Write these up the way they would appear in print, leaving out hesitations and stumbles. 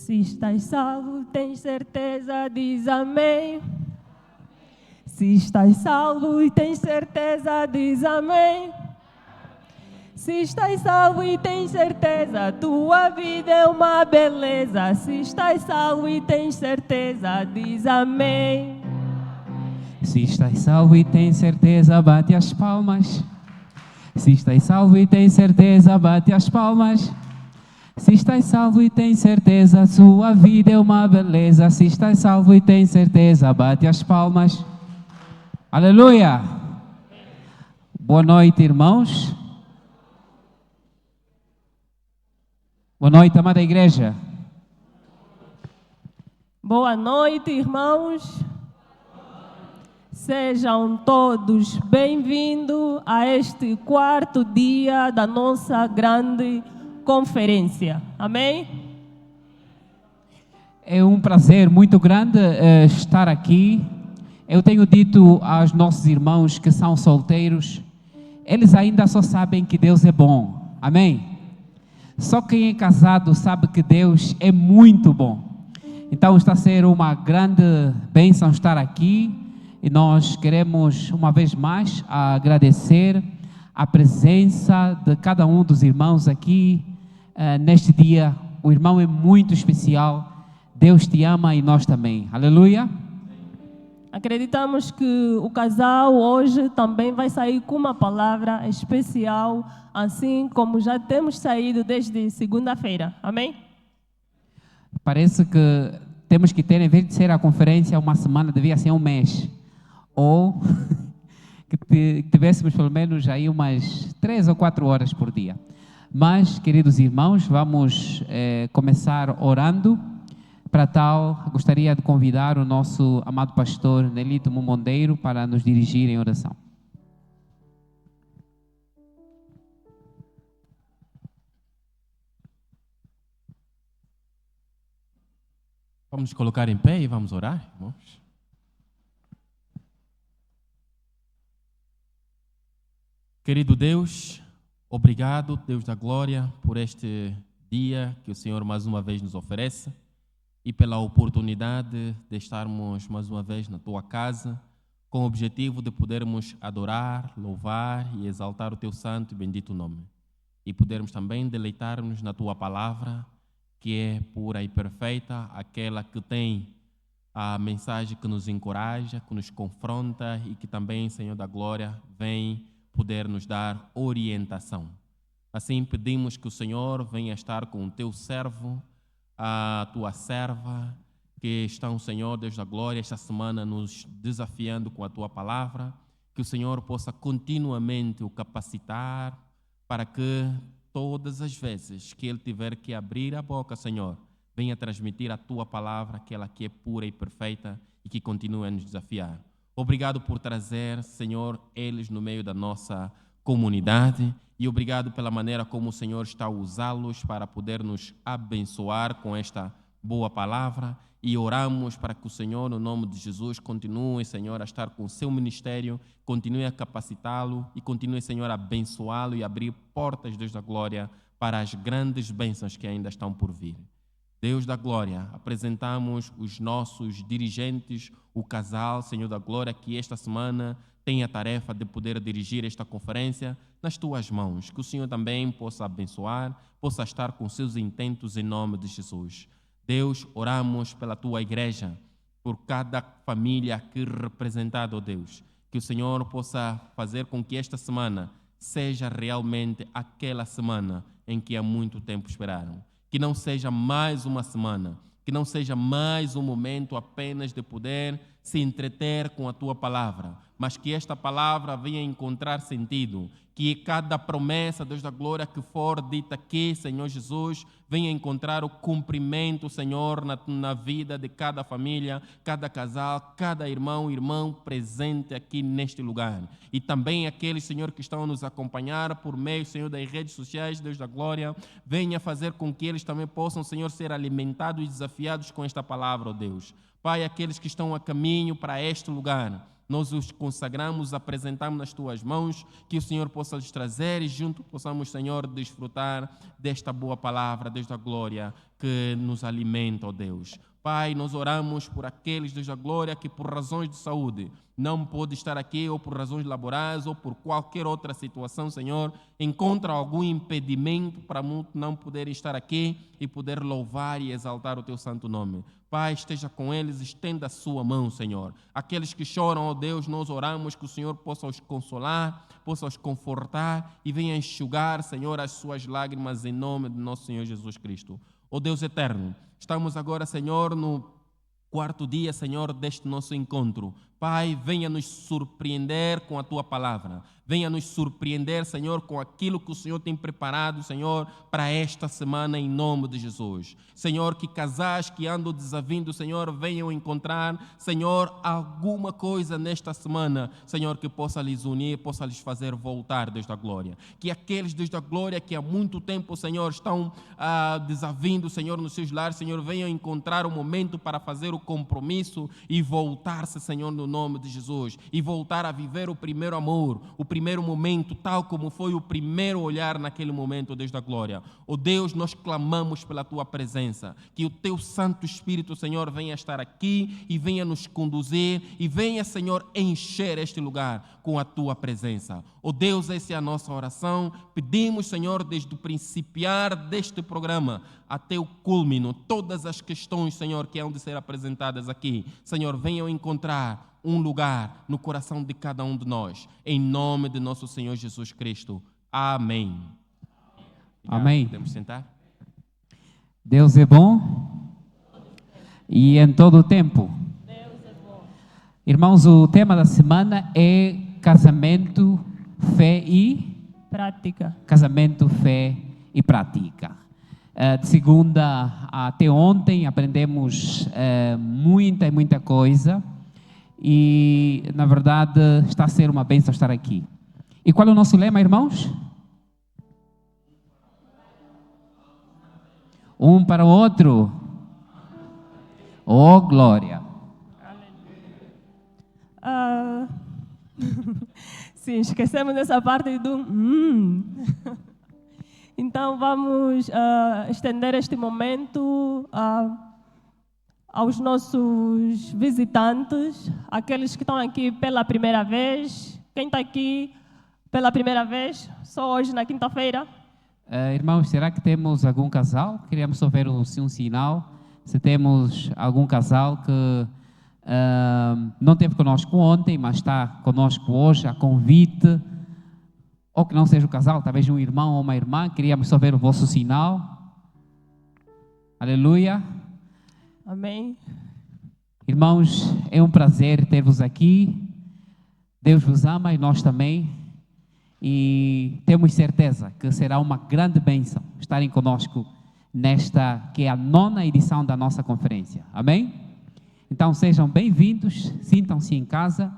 Se estás salvo, tens certeza, diz amém. Se estás salvo e tens certeza, diz amém. Se estás salvo e tens certeza, tua vida é uma beleza. Se estás salvo e tens certeza, diz amém. Se estás salvo e tens certeza, bate as palmas. Se estás salvo e tens certeza, bate as palmas. Se estás salvo e tens certeza, sua vida é uma beleza. Se estás salvo e tens certeza, bate as palmas. Aleluia! Boa noite, irmãos. Boa noite, amada igreja. Boa noite, irmãos. Sejam todos bem-vindos a este quarto dia da nossa grande conferência. Amém? É um prazer muito grande estar aqui. Eu tenho dito aos nossos irmãos que são solteiros, eles ainda só sabem que Deus é bom. Amém? Só quem é casado sabe que Deus é muito bom. Então está a ser uma grande bênção estar aqui e nós queremos uma vez mais agradecer a presença de cada um dos irmãos aqui neste dia. O irmão é muito especial. Deus te ama e nós também. Aleluia. Acreditamos que o casal hoje também vai sair com uma palavra especial, assim como já temos saído desde segunda-feira. Amém? Parece que temos que ter, em vez de ser a conferência uma semana, devia ser um mês. Ou que tivéssemos pelo menos aí umas 3 ou 4 horas por dia. Mas, queridos irmãos, vamos começar orando. Para tal, gostaria de convidar o nosso amado pastor Nelito Mumondeiro para nos dirigir em oração. Vamos nos colocar em pé e vamos orar, irmãos. Querido Deus, obrigado, Deus da glória, por este dia que o Senhor mais uma vez nos oferece e pela oportunidade de estarmos mais uma vez na Tua casa, com o objetivo de podermos adorar, louvar e exaltar o Teu santo e bendito nome. E podermos também deleitar-nos na Tua palavra, que é pura e perfeita, aquela que tem a mensagem que nos encoraja, que nos confronta e que também, Senhor da glória, vem poder nos dar orientação. Assim pedimos que o Senhor venha estar com o Teu servo, a Tua serva, que estão, Senhor, Deus da glória, esta semana nos desafiando com a Tua palavra, que o Senhor possa continuamente o capacitar para que todas as vezes que Ele tiver que abrir a boca, Senhor, venha transmitir a Tua palavra, aquela que é pura e perfeita e que continua a nos desafiar. Obrigado por trazer, Senhor, eles no meio da nossa comunidade e obrigado pela maneira como o Senhor está a usá-los para poder nos abençoar com esta boa palavra e oramos para que o Senhor, no nome de Jesus, continue, Senhor, a estar com o seu ministério, continue a capacitá-lo e continue, Senhor, a abençoá-lo e abrir portas, Deus da glória, para as grandes bênçãos que ainda estão por vir. Deus da glória, apresentamos os nossos dirigentes, o casal, Senhor da glória, que esta semana tem a tarefa de poder dirigir esta conferência nas Tuas mãos. Que o Senhor também possa abençoar, possa estar com seus intentos em nome de Jesus. Deus, oramos pela Tua igreja, por cada família aqui representada, ó Deus. Que o Senhor possa fazer com que esta semana seja realmente aquela semana em que há muito tempo esperaram. Que não seja mais uma semana, que não seja mais um momento apenas de poder se entreter com a Tua palavra, mas que esta palavra venha encontrar sentido, que cada promessa, Deus da glória, que for dita aqui, Senhor Jesus, venha encontrar o cumprimento, Senhor, na vida de cada família, cada casal, cada irmão presente aqui neste lugar. E também aqueles, Senhor, que estão a nos acompanhar por meio, Senhor, das redes sociais, Deus da glória, venha fazer com que eles também possam, Senhor, ser alimentados e desafiados com esta palavra, ó Deus. Pai, aqueles que estão a caminho para este lugar, Nós os consagramos, apresentamos nas tuas mãos, que o Senhor possa lhes trazer e junto possamos, Senhor, desfrutar desta boa palavra, desta glória que nos alimenta, ó Deus. Pai, nós oramos por aqueles, Deus da glória, que por razões de saúde não pode estar aqui, ou por razões laborais, ou por qualquer outra situação, Senhor, encontra algum impedimento para não poderem estar aqui e poder louvar e exaltar o Teu santo nome. Pai, esteja com eles, estenda a sua mão, Senhor. Aqueles que choram, ó Deus, nós oramos que o Senhor possa os consolar, possa os confortar e venha enxugar, Senhor, as suas lágrimas em nome de nosso Senhor Jesus Cristo. Ó Deus eterno, estamos agora, Senhor, no quarto dia, Senhor, deste nosso encontro. Pai, venha nos surpreender com a Tua palavra. Venha nos surpreender, Senhor, com aquilo que o Senhor tem preparado, Senhor, para esta semana, em nome de Jesus. Senhor, que casais que andam desavindo, Senhor, venham encontrar, Senhor, alguma coisa nesta semana, Senhor, que possa lhes unir, possa lhes fazer voltar, Deus da glória. Que aqueles, Deus da glória, que há muito tempo, Senhor, estão desavindo, Senhor, nos seus lares, Senhor, venham encontrar um momento para fazer o compromisso e voltar-se, Senhor, no nome de Jesus. E voltar a viver o primeiro amor, o primeiro momento, tal como foi o primeiro olhar naquele momento, Deus da glória. Ó Deus, nós clamamos pela Tua presença, que o Teu Santo Espírito, Senhor, venha estar aqui e venha nos conduzir e venha, Senhor, encher este lugar com a Tua presença. Ó Deus, essa é a nossa oração. Pedimos, Senhor, desde o principiar deste programa até o culmino, todas as questões, Senhor, que hão de ser apresentadas aqui, Senhor, venham encontrar um lugar no coração de cada um de nós, em nome de nosso Senhor Jesus Cristo. Amém. Amém. Podemos sentar? Deus é bom e em todo o tempo. Deus é bom. Irmãos, o tema da semana é casamento, fé e Prática. casamento, fé e prática. De segunda até ontem aprendemos muita coisa e, na verdade, está a ser uma bênção estar aqui. E qual é o nosso lema, irmãos? Um para o outro. Oh, glória. Sim, esquecemos dessa parte do Então, vamos estender este momento aos nossos visitantes, aqueles que estão aqui pela primeira vez. Quem está aqui pela primeira vez, só hoje, na quinta-feira? Irmãos, será que temos algum casal? Queríamos só ver um sinal. Se temos algum casal que não esteve conosco ontem, mas está conosco hoje, a convite, ou que não seja o casal, talvez um irmão ou uma irmã, queríamos só ver o vosso sinal. Aleluia. Amém. Irmãos, é um prazer ter-vos aqui. Deus vos ama e nós também. E temos certeza que será uma grande bênção estarem conosco nesta, que é a 9ª edição da nossa conferência. Amém? Então sejam bem-vindos, sintam-se em casa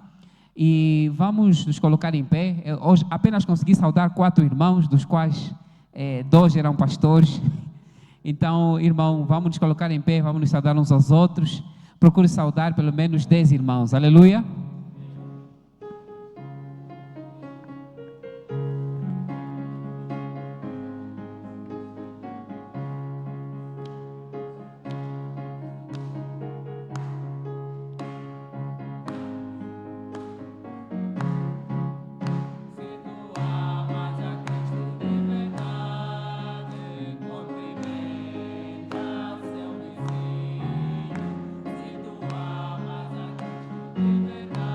e vamos nos colocar em pé. Eu hoje apenas consegui saudar 4 irmãos, dos quais 2 eram pastores. Então, irmão, vamos nos colocar em pé, vamos nos saudar uns aos outros. Procure saudar pelo menos 10 irmãos. Aleluia. Verdade,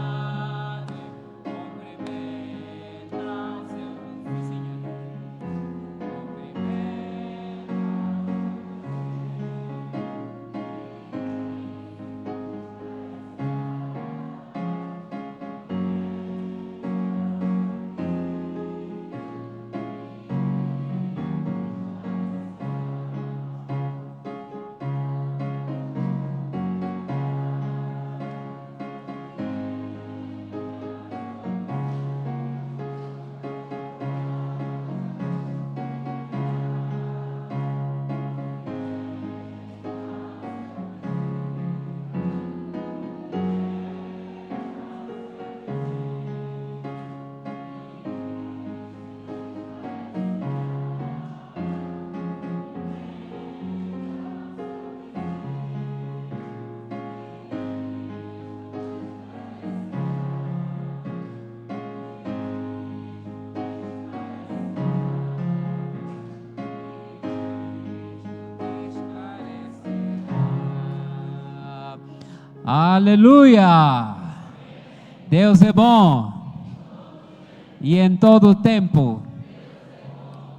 Aleluia! Deus é bom. E em todo o tempo.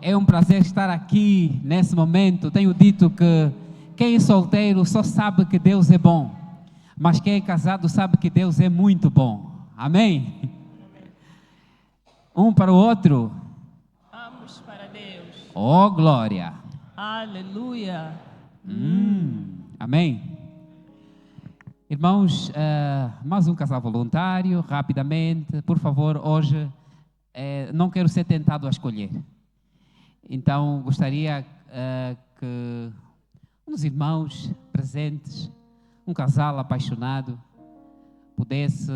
É um prazer estar aqui nesse momento. Tenho dito que quem é solteiro só sabe que Deus é bom. Mas quem é casado sabe que Deus é muito bom. Amém? Um para o outro. Vamos para Deus. Oh, glória. Aleluia. Amém. Irmãos, mais um casal voluntário, rapidamente. Por favor, hoje não quero ser tentado a escolher. Então, gostaria que um dos irmãos presentes, um casal apaixonado, pudesse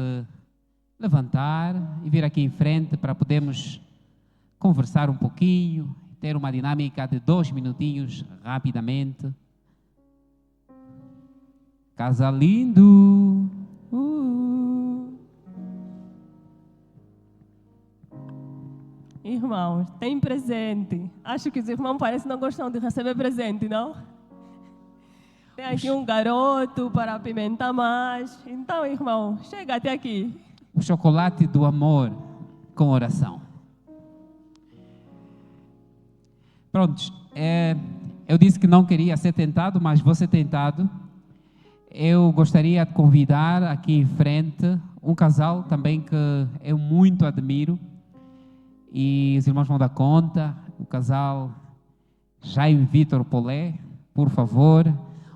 levantar e vir aqui em frente para podermos conversar um pouquinho, ter uma dinâmica de 2 minutinhos, rapidamente. Casal lindo! Irmãos, tem presente. Acho que os irmãos parecem não gostam de receber presente, não? Tem aqui um garoto para apimentar mais. Então, irmão, chega até aqui. O chocolate do amor com oração. Prontos, eu disse que não queria ser tentado, mas vou ser tentado. Eu gostaria de convidar aqui em frente um casal também que eu muito admiro. E os irmãos vão dar conta. O casal Jaime Vitor Polé, por favor.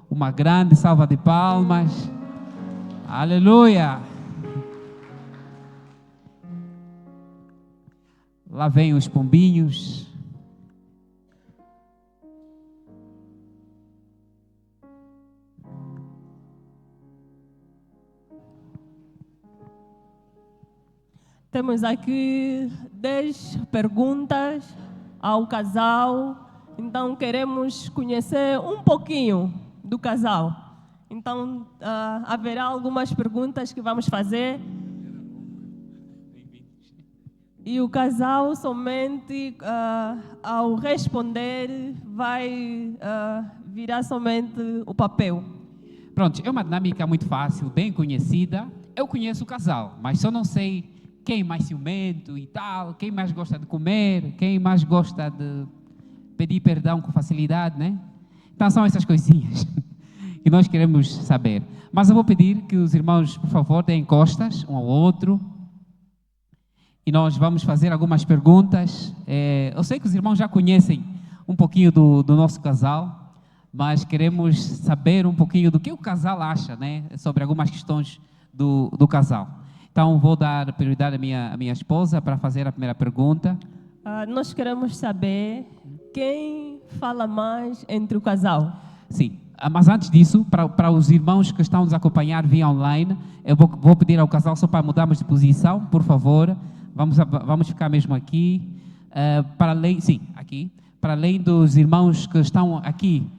Uma grande salva de palmas. Aleluia! Lá vem os pombinhos. Temos aqui 10 perguntas ao casal. Então, queremos conhecer um pouquinho do casal. Então, haverá algumas perguntas que vamos fazer. E o casal somente, ao responder, vai virar somente o papel. Pronto, é uma dinâmica muito fácil, bem conhecida. Eu conheço o casal, mas só não sei quem mais ciumento e tal, quem mais gosta de comer, quem mais gosta de pedir perdão com facilidade, né? Então são essas coisinhas que nós queremos saber. Mas eu vou pedir que os irmãos, por favor, deem costas um ao outro. E nós vamos fazer algumas perguntas. Eu sei que os irmãos já conhecem um pouquinho do nosso casal, mas queremos saber um pouquinho do que o casal acha, né? Sobre algumas questões do casal. Então, vou dar prioridade à minha esposa para fazer a primeira pergunta. Nós queremos saber quem fala mais entre o casal. Sim, mas antes disso, para os irmãos que estão nos acompanhar via online, eu vou pedir ao casal só para mudarmos de posição, por favor. Vamos ficar mesmo aqui. Aqui. Para além dos irmãos que estão aqui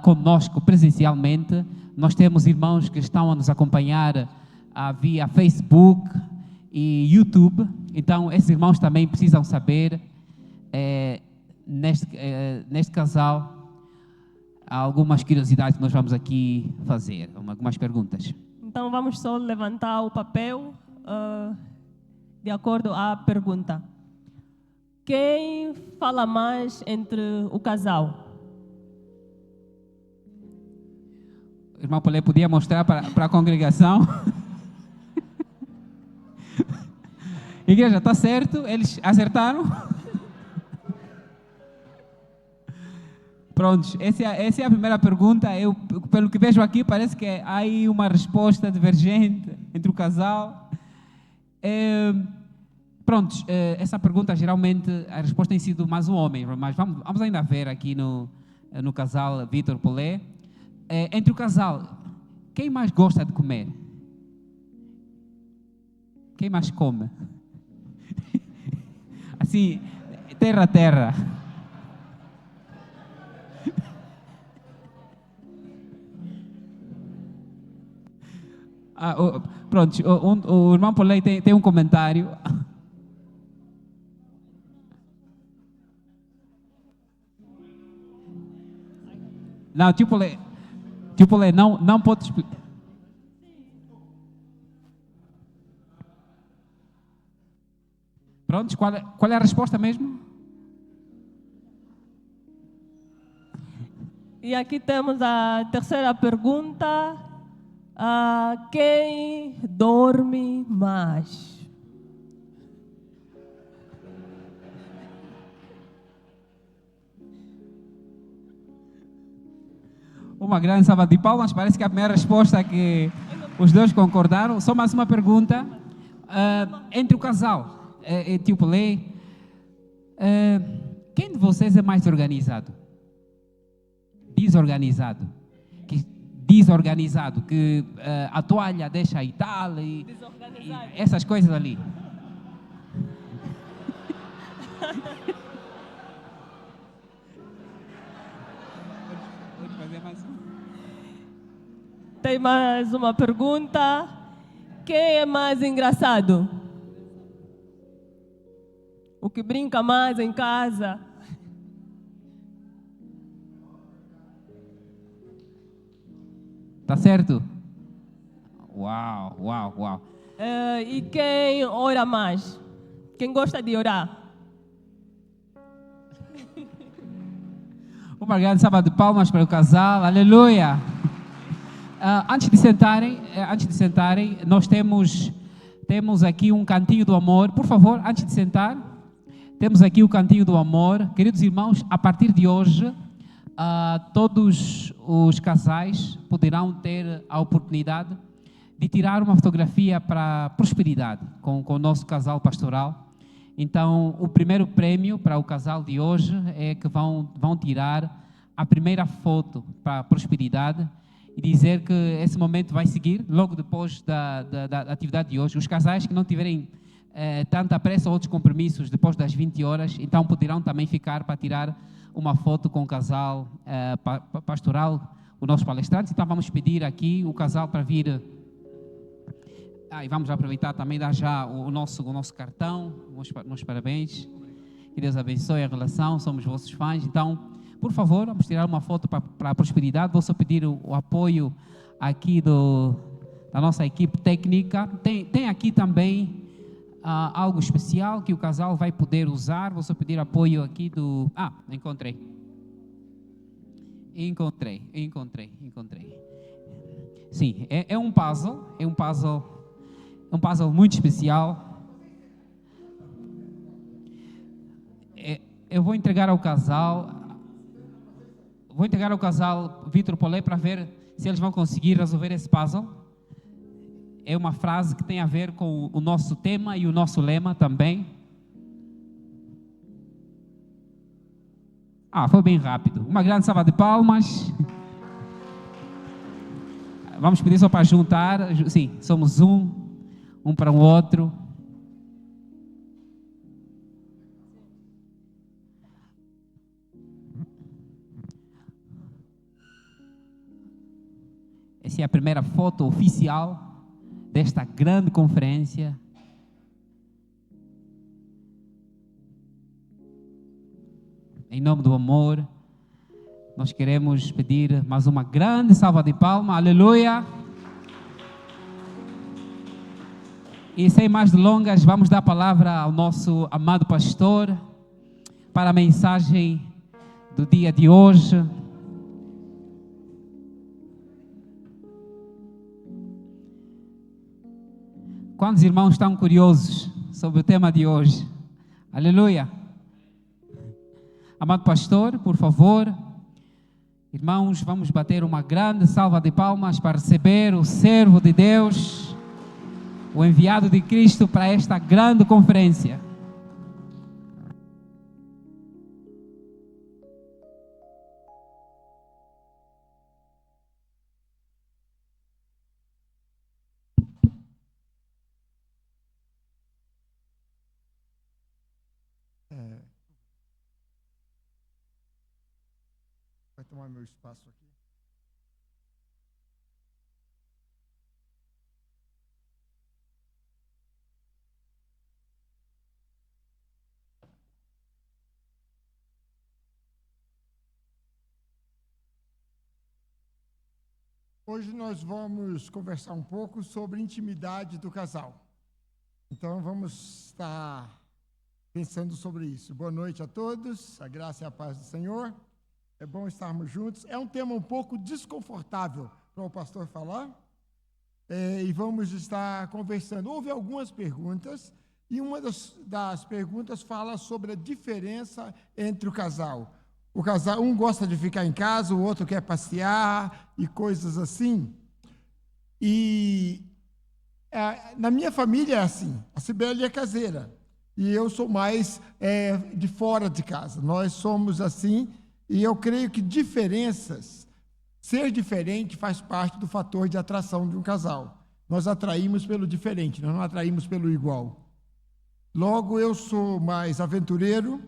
conosco presencialmente, nós temos irmãos que estão a nos acompanhar via Facebook e YouTube. Então, esses irmãos também precisam saber, neste casal, algumas curiosidades que nós vamos aqui fazer, algumas perguntas. Então, vamos só levantar o papel de acordo à pergunta. Quem fala mais entre o casal? O irmão Polé podia mostrar para a congregação. Igreja, está certo? Eles acertaram? Prontos, essa é a primeira pergunta. Pelo que vejo aqui, parece que há aí uma resposta divergente entre o casal. Prontos, essa pergunta geralmente a resposta tem sido mais um homem, mas vamos ainda ver aqui no casal Vitor Polé. Entre o casal, quem mais gosta de comer? Quem mais come? Assim, terra a terra. Pronto, o irmão Polé tem um comentário. Não, tio Polé, não pode explicar. Prontos? Qual é a resposta mesmo? E aqui temos a terceira pergunta. Quem dorme mais? Uma grande salva de palmas. Parece que a primeira resposta é que os dois concordaram. Só mais uma pergunta. Entre o casal, tipo Lei, quem de vocês é mais organizado? Desorganizado? Desorganizado, que a toalha deixa aí tal e essas coisas ali. Pode fazer mais uma? Tem mais uma pergunta. Quem é mais engraçado? O que brinca mais em casa? Tá certo? Uau, uau, uau. E quem ora mais? Quem gosta de orar? Uma grande salva de palmas para o casal. Aleluia! Antes de sentarem, nós temos aqui um cantinho do amor. Por favor, antes de sentar, temos aqui o cantinho do amor. Queridos irmãos, a partir de hoje, todos os casais poderão ter a oportunidade de tirar uma fotografia para prosperidade com o nosso casal pastoral. Então, o primeiro prêmio para o casal de hoje é que vão tirar a primeira foto para a prosperidade e dizer que esse momento vai seguir logo depois da atividade de hoje. Os casais que não tiverem tanta pressa ou outros compromissos depois das 20 horas, então poderão também ficar para tirar uma foto com o casal pastoral, o nosso palestrante. Então vamos pedir aqui o casal para vir. E vamos aproveitar também dar já o nosso cartão, meus parabéns. Que Deus abençoe a relação, somos vossos fãs. Então, por favor, vamos tirar uma foto para a prosperidade. Vou só pedir o apoio aqui da nossa equipe técnica. Tem aqui também algo especial que o casal vai poder usar. Vou só pedir apoio aqui do... encontrei. Sim, é um puzzle muito especial. Eu vou entregar ao casal Vitor Polé para ver se eles vão conseguir resolver esse puzzle. É uma frase que tem a ver com o nosso tema e o nosso lema também. Foi bem rápido. Uma grande salva de palmas. Vamos pedir só para juntar. Sim, somos um para o outro. Essa é a primeira foto oficial desta grande conferência. Em nome do amor, nós queremos pedir mais uma grande salva de palmas. Aleluia! E sem mais delongas, vamos dar a palavra ao nosso amado pastor para a mensagem do dia de hoje. Quantos irmãos estão curiosos sobre o tema de hoje? Aleluia! Amado pastor, por favor, irmãos, vamos bater uma grande salva de palmas para receber o servo de Deus, o enviado de Cristo para esta grande conferência. Vai tomar meu espaço aqui. Hoje nós vamos conversar um pouco sobre intimidade do casal. Então vamos estar pensando sobre isso. Boa noite a todos, a graça e a paz do Senhor. É bom estarmos juntos. É um tema um pouco desconfortável para o pastor falar, e vamos estar conversando. Houve algumas perguntas, e uma das perguntas fala sobre a diferença entre o casal. O casal, um gosta de ficar em casa, o outro quer passear e coisas assim. E na minha família é assim, a Cibele é caseira, e eu sou mais de fora de casa. Nós somos assim, e eu creio que ser diferente faz parte do fator de atração de um casal. Nós atraímos pelo diferente, nós não atraímos pelo igual. Logo, eu sou mais aventureiro,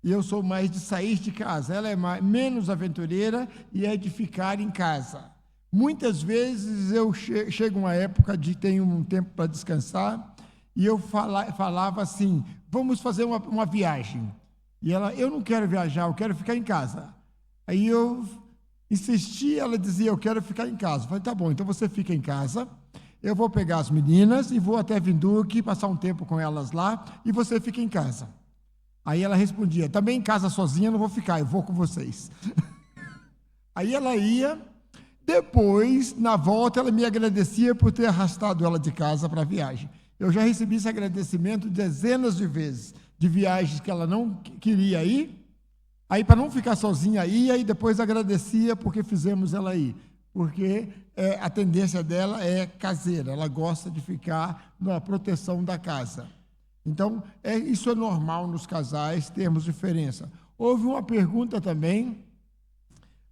e eu sou mais de sair de casa. Ela é menos aventureira e é de ficar em casa. Muitas vezes eu chego uma época de tenho um tempo para descansar, e eu falava assim, vamos fazer uma viagem. E ela, eu não quero viajar, eu quero ficar em casa. Aí eu insisti, ela dizia, eu quero ficar em casa. Eu falei, tá bom, então você fica em casa, eu vou pegar as meninas e vou até Vinduque, passar um tempo com elas lá, e você fica em casa. Aí ela respondia, também em casa sozinha não vou ficar, eu vou com vocês. Aí ela ia, depois, na volta, ela me agradecia por ter arrastado ela de casa para a viagem. Eu já recebi esse agradecimento dezenas de vezes, de viagens que ela não queria ir, aí para não ficar sozinha ia, e depois agradecia porque fizemos ela ir. Porque a tendência dela é caseira, ela gosta de ficar na proteção da casa. Então, isso é normal nos casais, termos diferença. Houve uma pergunta também,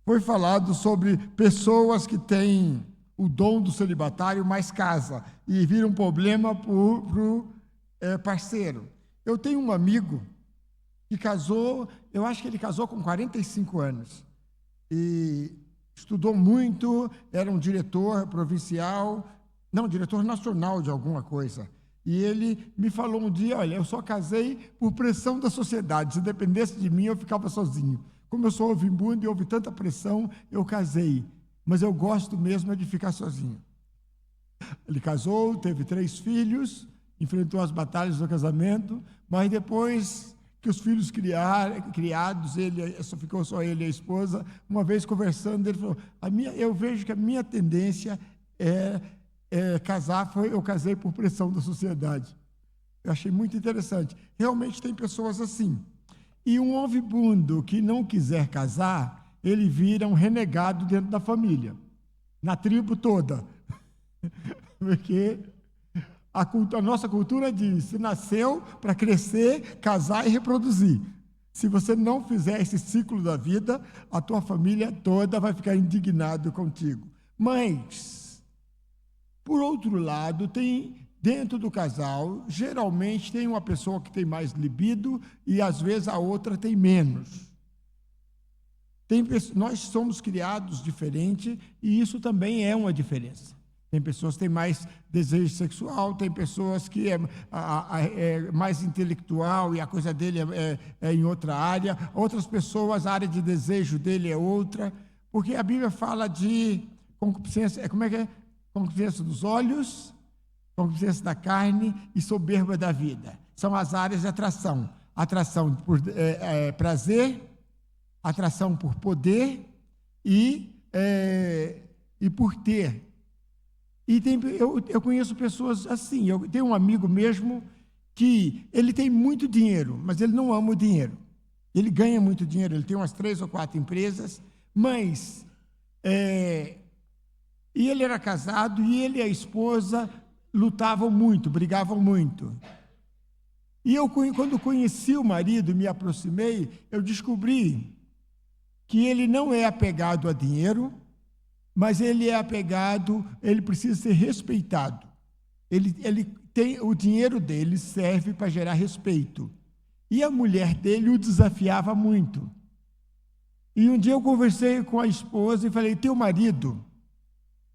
foi falado sobre pessoas que têm o dom do celibatário, mas casa, e vira um problema para o parceiro. Eu tenho um amigo que casou, eu acho que ele casou com 45 anos, e estudou muito, era um diretor provincial, não, diretor nacional de alguma coisa. E ele me falou um dia, olha, eu só casei por pressão da sociedade, se dependesse de mim eu ficava sozinho. Como eu sou ouvindo e houve tanta pressão, eu casei, mas eu gosto mesmo de ficar sozinho. Ele casou, teve 3 filhos, enfrentou as batalhas do casamento, mas depois que os filhos criados, só ficou só ele e a esposa, uma vez conversando, ele falou, eu vejo que a minha tendência casar, eu casei por pressão da sociedade. Eu achei muito interessante. Realmente tem pessoas assim. E um ouvibundo que não quiser casar, ele vira um renegado dentro da família, na tribo toda. Porque a nossa cultura diz, você nasceu para crescer, casar e reproduzir. Se você não fizer esse ciclo da vida, a tua família toda vai ficar indignada contigo. Mas por outro lado, dentro do casal, geralmente tem uma pessoa que tem mais libido e às vezes a outra tem menos. Nós somos criados diferente e isso também é uma diferença. Tem pessoas que têm mais desejo sexual, tem pessoas que é mais intelectual e a coisa dele é em outra área. Outras pessoas, a área de desejo dele é outra. Porque a Bíblia fala de concupiscência, como é que é? Concupiscência dos olhos, concupiscência da carne e soberba da vida. São as áreas de atração. Atração por prazer, atração por poder e por ter. E eu conheço pessoas assim. Eu tenho um amigo mesmo que ele tem muito dinheiro, mas ele não ama o dinheiro. Ele ganha muito dinheiro, ele tem umas 3 ou 4 empresas, mas e ele era casado, e ele e a esposa lutavam muito, brigavam muito. E eu, quando conheci o marido, me aproximei, eu descobri que ele não é apegado a dinheiro, mas ele é apegado, ele precisa ser respeitado. Ele tem, o dinheiro dele serve para gerar respeito. E a mulher dele o desafiava muito. E um dia eu conversei com a esposa e falei, teu marido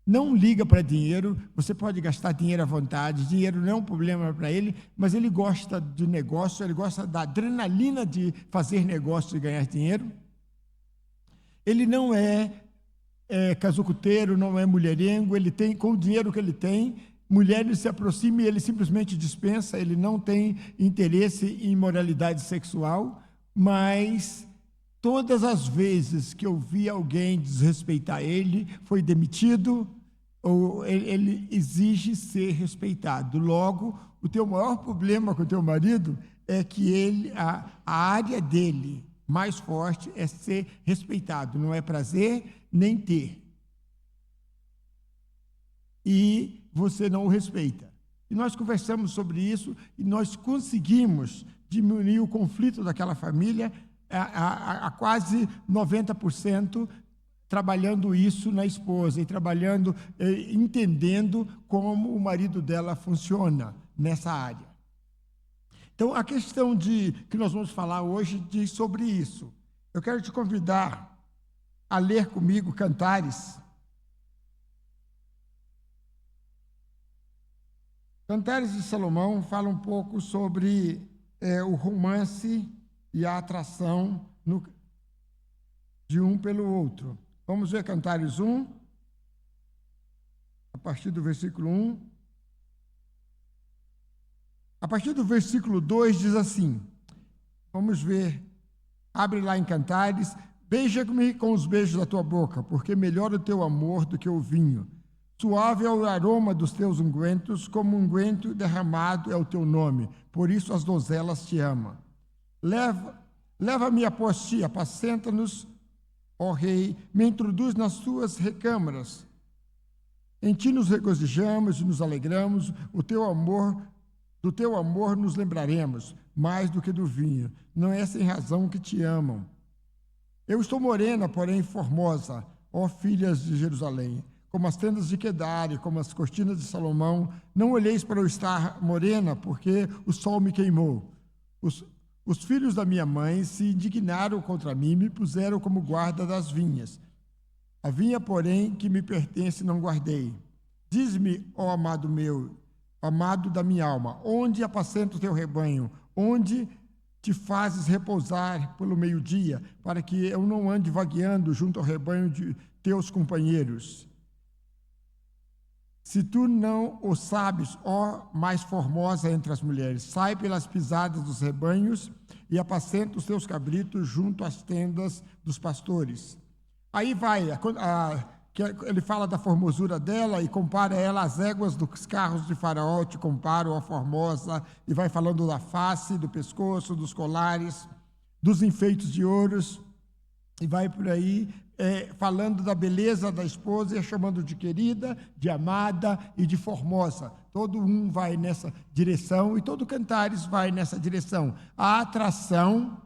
não liga para dinheiro, você pode gastar dinheiro à vontade, dinheiro não é um problema para ele, mas ele gosta de negócio, ele gosta da adrenalina de fazer negócio e ganhar dinheiro. Ele não é casucuteiro, não é mulherengo, ele tem, com o dinheiro que ele tem, mulheres se aproximam e ele simplesmente dispensa, ele não tem interesse em imoralidade sexual, mas todas as vezes que eu vi alguém desrespeitar ele, foi demitido, ou ele exige ser respeitado. Logo, o teu maior problema com o teu marido é que a área dele mais forte é ser respeitado, não é prazer nem ter. E você não o respeita. E nós conversamos sobre isso e nós conseguimos diminuir o conflito daquela família a quase 90%, trabalhando isso na esposa e trabalhando, entendendo como o marido dela funciona nessa área. Então, a questão que nós vamos falar hoje diz sobre isso. Eu quero te convidar a ler comigo Cantares. Cantares de Salomão fala um pouco sobre o romance e a atração de um pelo outro. Vamos ver Cantares 1, a partir do versículo 1. A partir do versículo 2 diz assim, vamos ver, abre lá em Cantares: beija-me com os beijos da tua boca, porque melhor o teu amor do que o vinho. Suave é o aroma dos teus ungüentos, como unguento derramado é o teu nome, por isso as donzelas te amam. Leva-me após ti, apacenta-nos, ó Rei, me introduz nas tuas recâmaras. Em ti nos regozijamos e nos alegramos, do teu amor nos lembraremos, mais do que do vinho. Não é sem razão que te amam. Eu estou morena, porém formosa, ó filhas de Jerusalém, como as tendas de Quedar, como as cortinas de Salomão. Não olheis para eu estar morena, porque o sol me queimou. Os filhos da minha mãe se indignaram contra mim e me puseram como guarda das vinhas. A vinha, porém, que me pertence não guardei. Diz-me, ó amado meu, amado da minha alma, onde apacenta o teu rebanho? Onde te fazes repousar pelo meio-dia, para que eu não ande vagueando junto ao rebanho de teus companheiros? Se tu não o sabes, ó mais formosa entre as mulheres, sai pelas pisadas dos rebanhos e apacenta os teus cabritos junto às tendas dos pastores. Aí vai, ele fala da formosura dela e compara ela às éguas dos carros de Faraó, te comparo a formosa, e vai falando da face, do pescoço, dos colares, dos enfeites de ouros, e vai por aí, falando da beleza da esposa, e chamando de querida, de amada e de formosa. Todo um vai nessa direção e todo Cantares vai nessa direção. A atração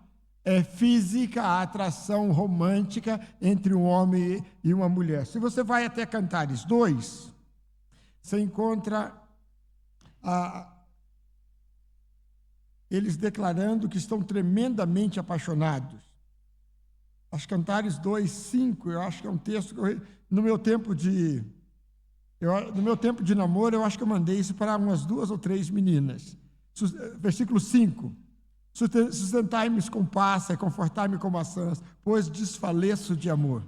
física, a atração romântica entre um homem e uma mulher. Se você vai até Cantares 2, você encontra eles declarando que estão tremendamente apaixonados. As Cantares 2:5, eu acho que é um texto que no meu tempo de namoro, eu acho que eu mandei isso para umas 2 ou 3 meninas. Versículo 5: sustentai-me com paz e confortai-me com maçãs, pois desfaleço de amor.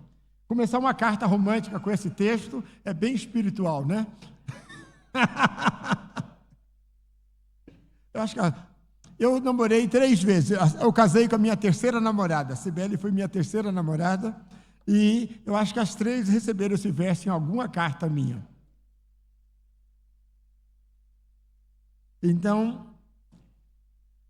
Começar uma carta romântica com esse texto é bem espiritual, né? Eu acho que eu namorei 3 vezes. Eu casei com a minha terceira namorada. A Cibele foi minha terceira namorada. E eu acho que as 3 receberam esse verso em alguma carta minha. Então,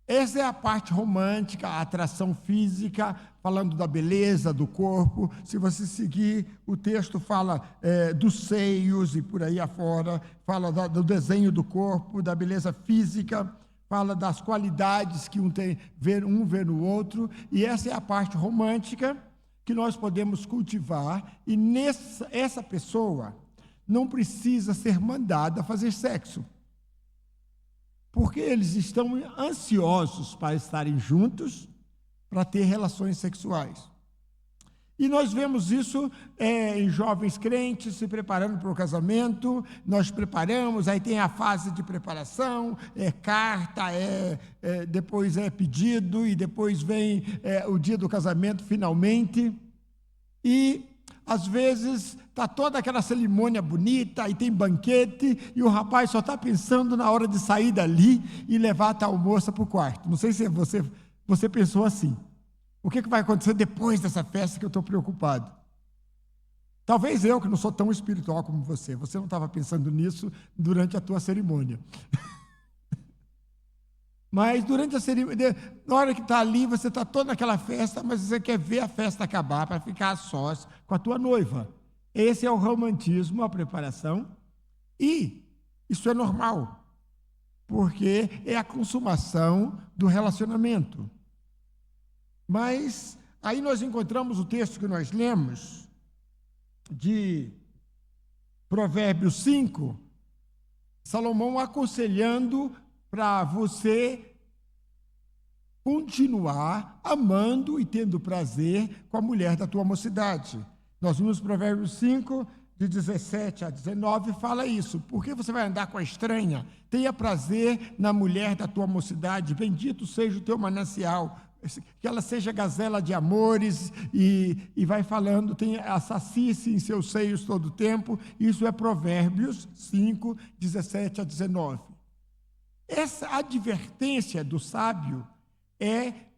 essa é a parte romântica, a atração física, falando da beleza do corpo. Se você seguir, o texto fala dos seios e por aí afora, fala do desenho do corpo, da beleza física, fala das qualidades que um vê no outro, e essa é a parte romântica que nós podemos cultivar, e essa pessoa não precisa ser mandada a fazer sexo, porque eles estão ansiosos para estarem juntos, para ter relações sexuais. E nós vemos isso em jovens crentes se preparando para o casamento. Nós preparamos, aí tem a fase de preparação, carta, depois é pedido, e depois vem o dia do casamento finalmente. E às vezes, está toda aquela cerimônia bonita, e tem banquete, e o rapaz só está pensando na hora de sair dali e levar a tal moça para o quarto. Não sei se você pensou assim. O que vai acontecer depois dessa festa que eu estou preocupado? Talvez eu, que não sou tão espiritual como você não estava pensando nisso durante a tua cerimônia. Mas durante a cerimônia, na hora que está ali, você está toda naquela festa, mas você quer ver a festa acabar para ficar a sós com a tua noiva. Esse é o romantismo, a preparação. E isso é normal, porque é a consumação do relacionamento. Mas aí nós encontramos o texto que nós lemos, de Provérbios 5, Salomão aconselhando para você continuar amando e tendo prazer com a mulher da tua mocidade. Nós vimos Provérbios 5, de 17 a 19, fala isso. Por que você vai andar com a estranha? Tenha prazer na mulher da tua mocidade, bendito seja o teu manancial, que ela seja gazela de amores, e vai falando, sacie-se em seus seios todo o tempo. Isso é Provérbios 5, 17 a 19. Essa advertência do sábio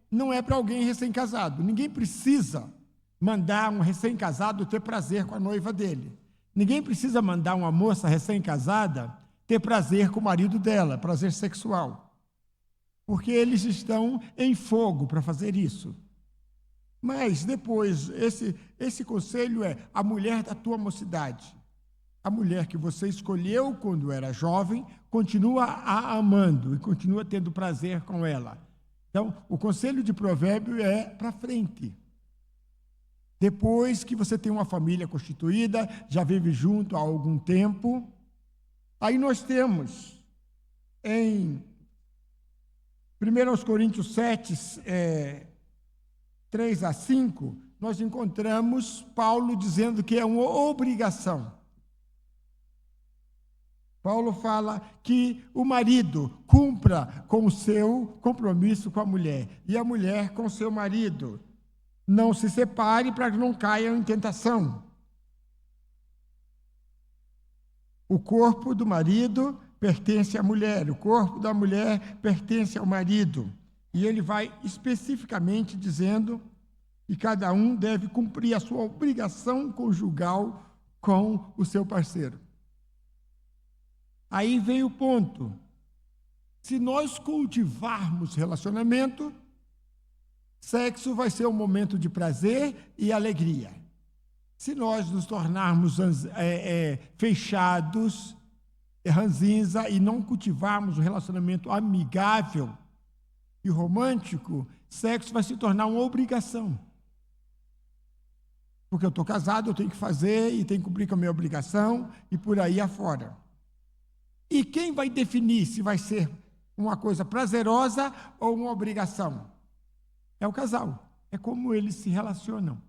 não é para alguém recém-casado. Ninguém precisa mandar um recém-casado ter prazer com a noiva dele. Ninguém precisa mandar uma moça recém-casada ter prazer com o marido dela, prazer sexual. Porque eles estão em fogo para fazer isso. Mas depois, esse conselho é a mulher da tua mocidade. A mulher que você escolheu quando era jovem, continua a amando e continua tendo prazer com ela. Então, o conselho de provérbio é para frente. Depois que você tem uma família constituída, já vive junto há algum tempo, aí nós temos em 1 Coríntios 7, 3 a 5, nós encontramos Paulo dizendo que é uma obrigação. Paulo fala que o marido cumpra com o seu compromisso com a mulher, e a mulher com o seu marido. Não se separe para que não caiam em tentação. O corpo do marido pertence à mulher, o corpo da mulher pertence ao marido. E ele vai especificamente dizendo que cada um deve cumprir a sua obrigação conjugal com o seu parceiro. Aí vem o ponto. Se nós cultivarmos relacionamento, sexo vai ser um momento de prazer e alegria. Se nós nos tornarmos fechados, ranzinza, e não cultivarmos um relacionamento amigável e romântico, sexo vai se tornar uma obrigação. Porque eu estou casado, eu tenho que fazer e tenho que cumprir com a minha obrigação e por aí afora. E quem vai definir se vai ser uma coisa prazerosa ou uma obrigação? É o casal. É como eles se relacionam.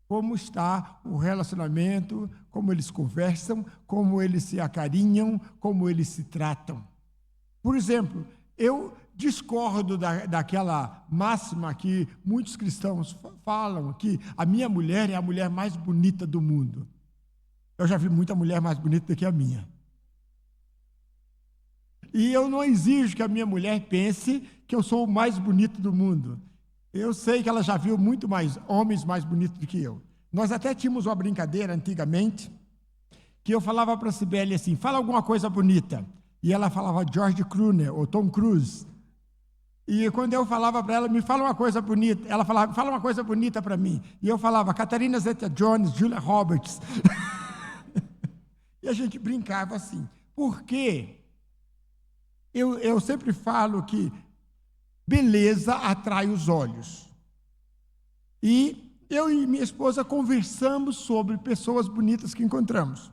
Como está o relacionamento, como eles conversam, como eles se acarinham, como eles se tratam. Por exemplo, eu discordo daquela máxima que muitos cristãos falam, que a minha mulher é a mulher mais bonita do mundo. Eu já vi muita mulher mais bonita do que a minha. E eu não exijo que a minha mulher pense que eu sou o mais bonito do mundo. Eu sei que ela já viu muito mais homens mais bonitos do que eu. Nós até tínhamos uma brincadeira antigamente, que eu falava para a Cibele assim, fala alguma coisa bonita. E ela falava George Clooney ou Tom Cruise. E quando eu falava para ela, me fala uma coisa bonita, ela falava, fala uma coisa bonita para mim. E eu falava, Catherine Zeta-Jones, Julia Roberts. E a gente brincava assim. Por quê? Eu sempre falo que beleza atrai os olhos. E eu e minha esposa conversamos sobre pessoas bonitas que encontramos.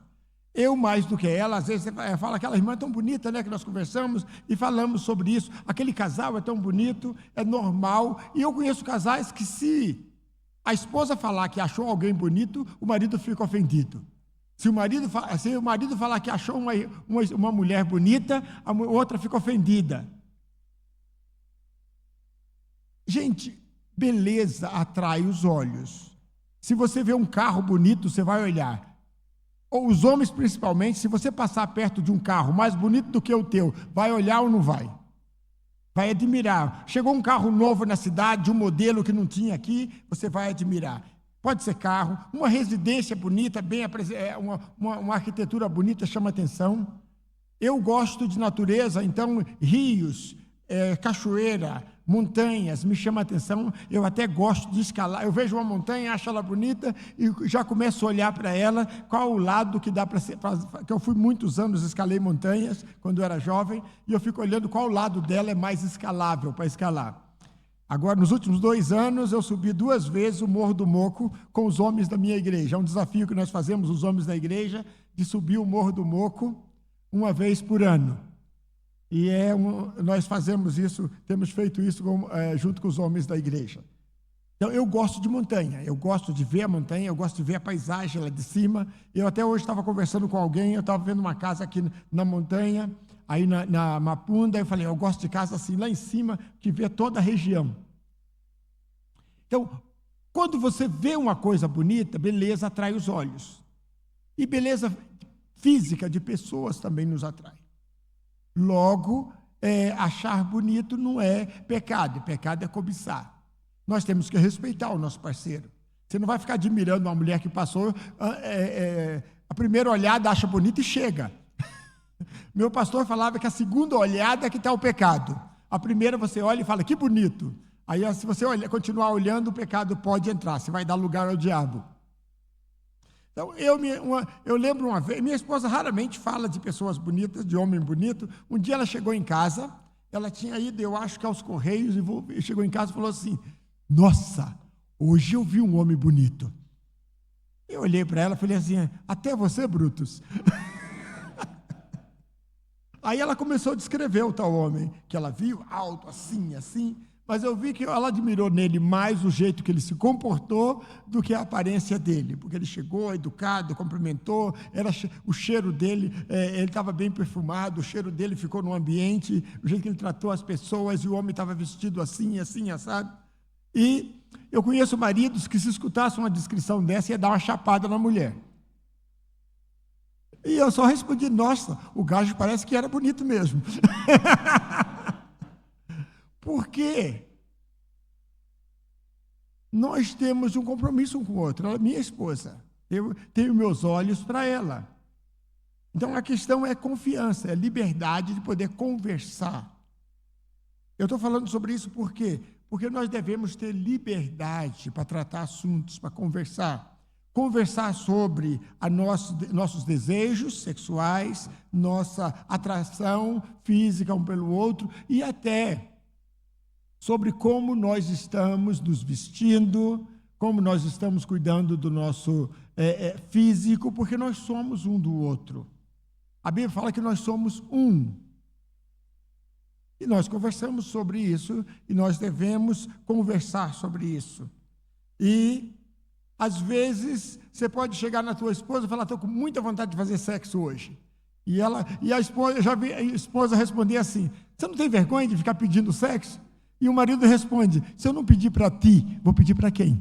Eu mais do que ela, às vezes fala, aquela irmã é tão bonita, né, que nós conversamos e falamos sobre isso. Aquele casal é tão bonito, é normal. E eu conheço casais que, se a esposa falar que achou alguém bonito, o marido fica ofendido. Se o marido falar que achou uma mulher bonita, a outra fica ofendida. Gente, beleza atrai os olhos. Se você vê um carro bonito, você vai olhar. Ou os homens, principalmente, se você passar perto de um carro mais bonito do que o teu, vai olhar ou não vai? Vai admirar. Chegou um carro novo na cidade, um modelo que não tinha aqui, você vai admirar. Pode ser carro, uma residência bonita, uma arquitetura bonita chama atenção. Eu gosto de natureza, então rios, cachoeira, montanhas me chama atenção. Eu até gosto de escalar. Eu vejo uma montanha, acho ela bonita e já começo a olhar para ela, qual o lado que dá para ser. Que eu fui muitos anos, escalei montanhas quando eu era jovem, e eu fico olhando qual lado dela é mais escalável para escalar. Agora, nos últimos 2 anos, eu subi 2 vezes o Morro do Moco com os homens da minha igreja. É um desafio que nós fazemos, os homens da igreja, de subir o Morro do Moco 1 vez por ano. E nós fazemos isso, temos feito isso junto com os homens da igreja. Então, eu gosto de montanha, eu gosto de ver a montanha, eu gosto de ver a paisagem lá de cima. Eu até hoje estava conversando com alguém, eu estava vendo uma casa aqui na montanha, aí na Mapunda, eu falei, eu gosto de casa assim, lá em cima, que vê toda a região. Então, quando você vê uma coisa bonita, beleza atrai os olhos. E beleza física de pessoas também nos atrai. Logo, achar bonito não é pecado é cobiçar. Nós temos que respeitar o nosso parceiro. Você não vai ficar admirando uma mulher que passou, a primeira olhada acha bonita e chega. Meu pastor falava que a segunda olhada é que está o pecado. A primeira você olha e fala, que bonito. Aí, se você continuar olhando, o pecado pode entrar, você vai dar lugar ao diabo. Então, eu lembro uma vez, minha esposa raramente fala de pessoas bonitas, de homem bonito. Um dia ela chegou em casa, ela tinha ido, eu acho que aos Correios, e chegou em casa e falou assim, nossa, hoje eu vi um homem bonito. Eu olhei para ela e falei assim, até você, Brutus? Aí ela começou a descrever o tal homem, que ela viu, alto, assim, assim, mas eu vi que ela admirou nele mais o jeito que ele se comportou do que a aparência dele, porque ele chegou educado, cumprimentou, o cheiro dele, ele estava bem perfumado, o cheiro dele ficou no ambiente, o jeito que ele tratou as pessoas, e o homem estava vestido assim, assim, assado. E eu conheço maridos que, se escutassem uma descrição dessa, ia dar uma chapada na mulher. E eu só respondi, nossa, o gajo parece que era bonito mesmo. Por quê? Nós temos um compromisso um com o outro. Ela é minha esposa. Eu tenho meus olhos para ela. Então, a questão é confiança, é liberdade de poder conversar. Eu estou falando sobre isso por quê? Porque nós devemos ter liberdade para tratar assuntos, para conversar. Conversar sobre nossos desejos sexuais, nossa atração física um pelo outro, e até sobre como nós estamos nos vestindo, como nós estamos cuidando do nosso físico, porque nós somos um do outro. A Bíblia fala que nós somos um. E nós conversamos sobre isso, e nós devemos conversar sobre isso. E, às vezes, você pode chegar na tua esposa e falar, estou com muita vontade de fazer sexo hoje. E a esposa, eu já vi a esposa responder assim, você não tem vergonha de ficar pedindo sexo? E o marido responde, se eu não pedir para ti, vou pedir para quem?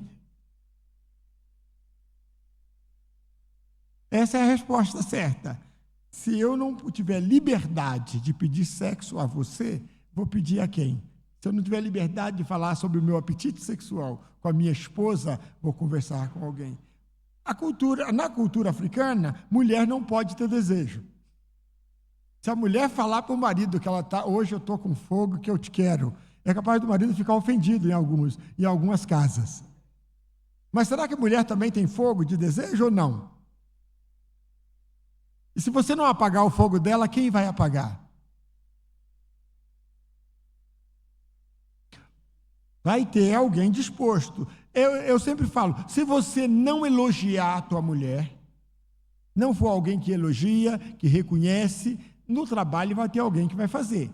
Essa é a resposta certa. Se eu não tiver liberdade de pedir sexo a você, vou pedir a quem? Se eu não tiver liberdade de falar sobre o meu apetite sexual com a minha esposa, vou conversar com alguém. Na cultura africana, mulher não pode ter desejo. Se a mulher falar para o marido que ela está, hoje eu estou com fogo, que eu te quero, é capaz do marido ficar ofendido em algumas casas. Mas será que a mulher também tem fogo de desejo ou não? E se você não apagar o fogo dela, quem vai apagar? Vai ter alguém disposto. Eu sempre falo, se você não elogiar a tua mulher, não for alguém que elogia, que reconhece, no trabalho vai ter alguém que vai fazer.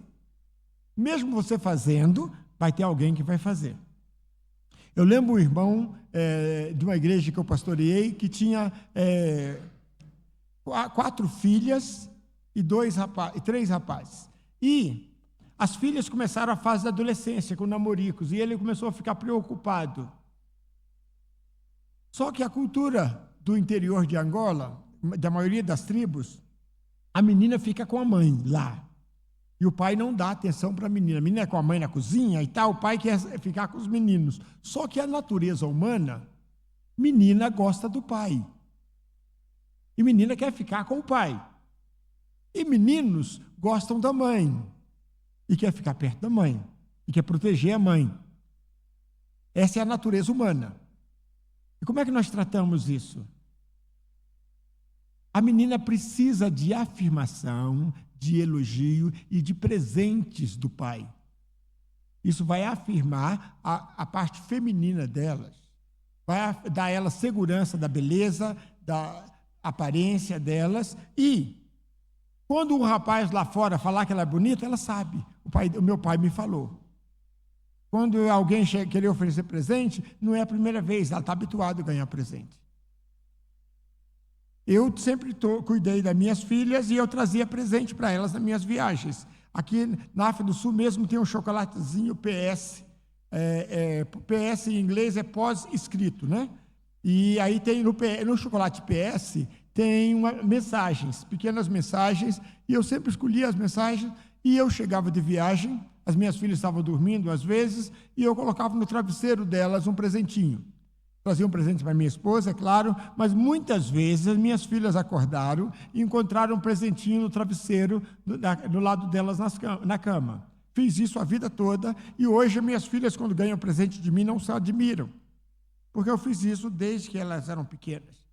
Mesmo você fazendo, vai ter alguém que vai fazer. Eu lembro um irmão de uma igreja que eu pastoreei, que tinha 4 filhas e 3 rapazes. E as filhas começaram a fase da adolescência, com namoricos, e ele começou a ficar preocupado. Só que a cultura do interior de Angola, da maioria das tribos, a menina fica com a mãe lá. E o pai não dá atenção para a menina. A menina é com a mãe na cozinha e tal, o pai quer ficar com os meninos. Só que a natureza humana, menina gosta do pai. E menina quer ficar com o pai. E meninos gostam da mãe. E quer ficar perto da mãe. E quer proteger a mãe. Essa é a natureza humana. E como é que nós tratamos isso? A menina precisa de afirmação, de elogio e de presentes do pai. Isso vai afirmar a parte feminina delas. Vai dar a elas segurança da beleza, da aparência delas. E quando um rapaz lá fora falar que ela é bonita, ela sabe. O meu pai me falou. Quando alguém querer oferecer presente, não é a primeira vez, ela está habituada a ganhar presente. Eu sempre cuidei das minhas filhas e eu trazia presente para elas nas minhas viagens. Aqui na África do Sul mesmo tem um chocolatezinho PS. PS em inglês é pós-escrito, né? E aí tem no chocolate PS tem mensagens, pequenas mensagens, e eu sempre escolhia as mensagens, e eu chegava de viagem, as minhas filhas estavam dormindo às vezes, e eu colocava no travesseiro delas um presentinho. Trazia um presente para minha esposa, é claro, mas muitas vezes as minhas filhas acordaram e encontraram um presentinho no travesseiro do lado delas na cama. Fiz isso a vida toda e hoje as minhas filhas, quando ganham presente de mim, não se admiram. Porque eu fiz isso desde que elas eram pequenas.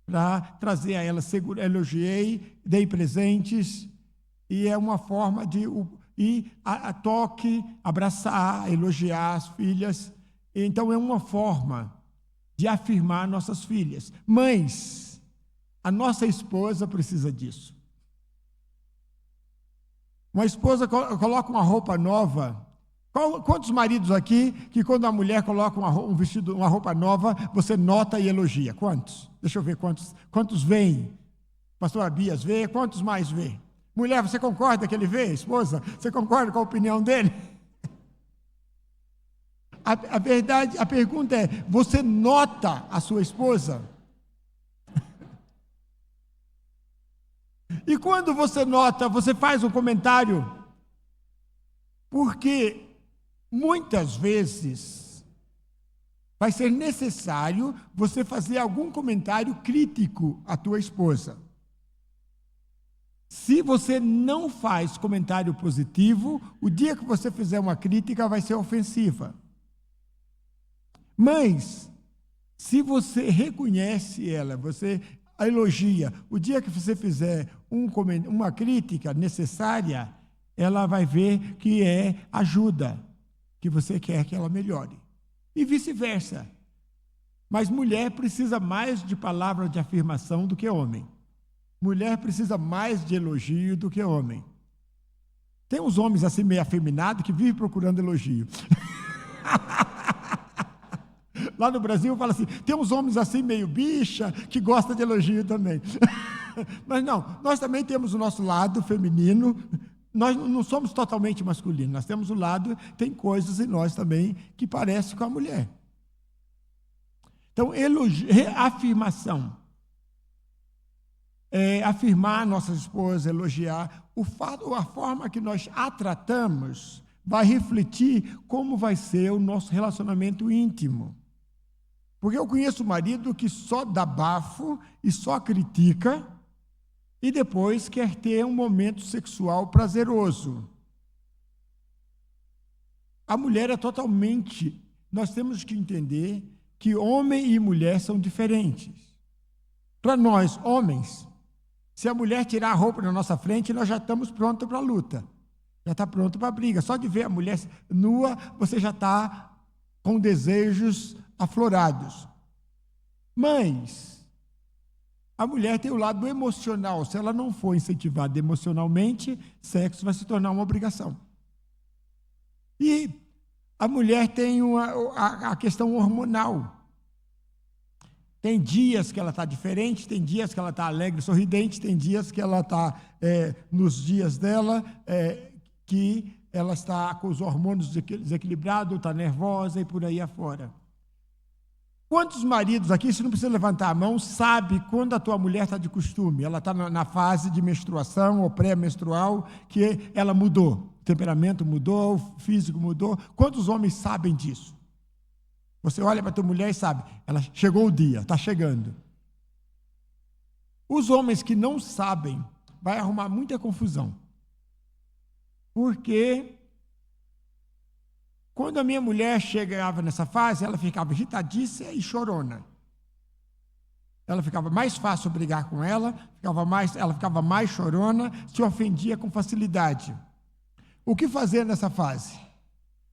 Para trazer a elas, elogiei, dei presentes, e é uma forma de toque, abraçar, elogiar as filhas. Então é uma forma de afirmar nossas filhas. Mães, a nossa esposa precisa disso. Uma esposa coloca uma roupa nova. Quantos maridos aqui que quando a mulher coloca um vestido, uma roupa nova, você nota e elogia? Quantos? Deixa eu ver quantos veem. Pastor Abias vê, quantos mais vê? Mulher, você concorda que ele vê, esposa? Você concorda com a opinião dele? A verdade, a pergunta é, você nota a sua esposa? E quando você nota, você faz um comentário? Porque muitas vezes vai ser necessário você fazer algum comentário crítico à tua esposa. Se você não faz comentário positivo, o dia que você fizer uma crítica vai ser ofensiva. Mas, se você reconhece ela, você a elogia, o dia que você fizer uma crítica necessária, ela vai ver que é ajuda, que você quer que ela melhore. E vice-versa. Mas mulher precisa mais de palavras de afirmação do que homem. Mulher precisa mais de elogio do que homem. Tem uns homens assim meio afeminados que vivem procurando elogio. Lá no Brasil fala assim, tem uns homens assim meio bicha que gostam de elogio também. Mas não, nós também temos o nosso lado feminino. Nós não somos totalmente masculinos, nós temos o lado, tem coisas em nós também que parecem com a mulher. Então, afirmação. Afirmar a nossa esposa, elogiar. A forma que nós a tratamos vai refletir como vai ser o nosso relacionamento íntimo. Porque eu conheço marido que só dá bafo e só critica e depois quer ter um momento sexual prazeroso. A mulher é totalmente... Nós temos que entender que homem e mulher são diferentes. Para nós, homens, se a mulher tirar a roupa na nossa frente, nós já estamos prontos para a luta. Já está pronto para a briga. Só de ver a mulher nua, você já está com desejos aflorados. Mas a mulher tem o lado emocional. Se ela não for incentivada emocionalmente, sexo vai se tornar uma obrigação. E a mulher tem a questão hormonal. Tem dias que ela está diferente, tem dias que ela está alegre, sorridente, tem dias que ela está, nos dias dela, que ela está com os hormônios desequilibrados, está nervosa e por aí afora. Quantos maridos aqui, você não precisa levantar a mão, sabe quando a tua mulher está de costume? Ela está na fase de menstruação ou pré-menstrual, que ela mudou, o temperamento mudou, o físico mudou. Quantos homens sabem disso? Você olha para a tua mulher e sabe, ela chegou o dia, está chegando. Os homens que não sabem, vai arrumar muita confusão. Porque quando a minha mulher chegava nessa fase, ela ficava irritadiça e chorona. Ela ficava mais fácil brigar com ela ficava mais chorona, se ofendia com facilidade. O que fazer nessa fase?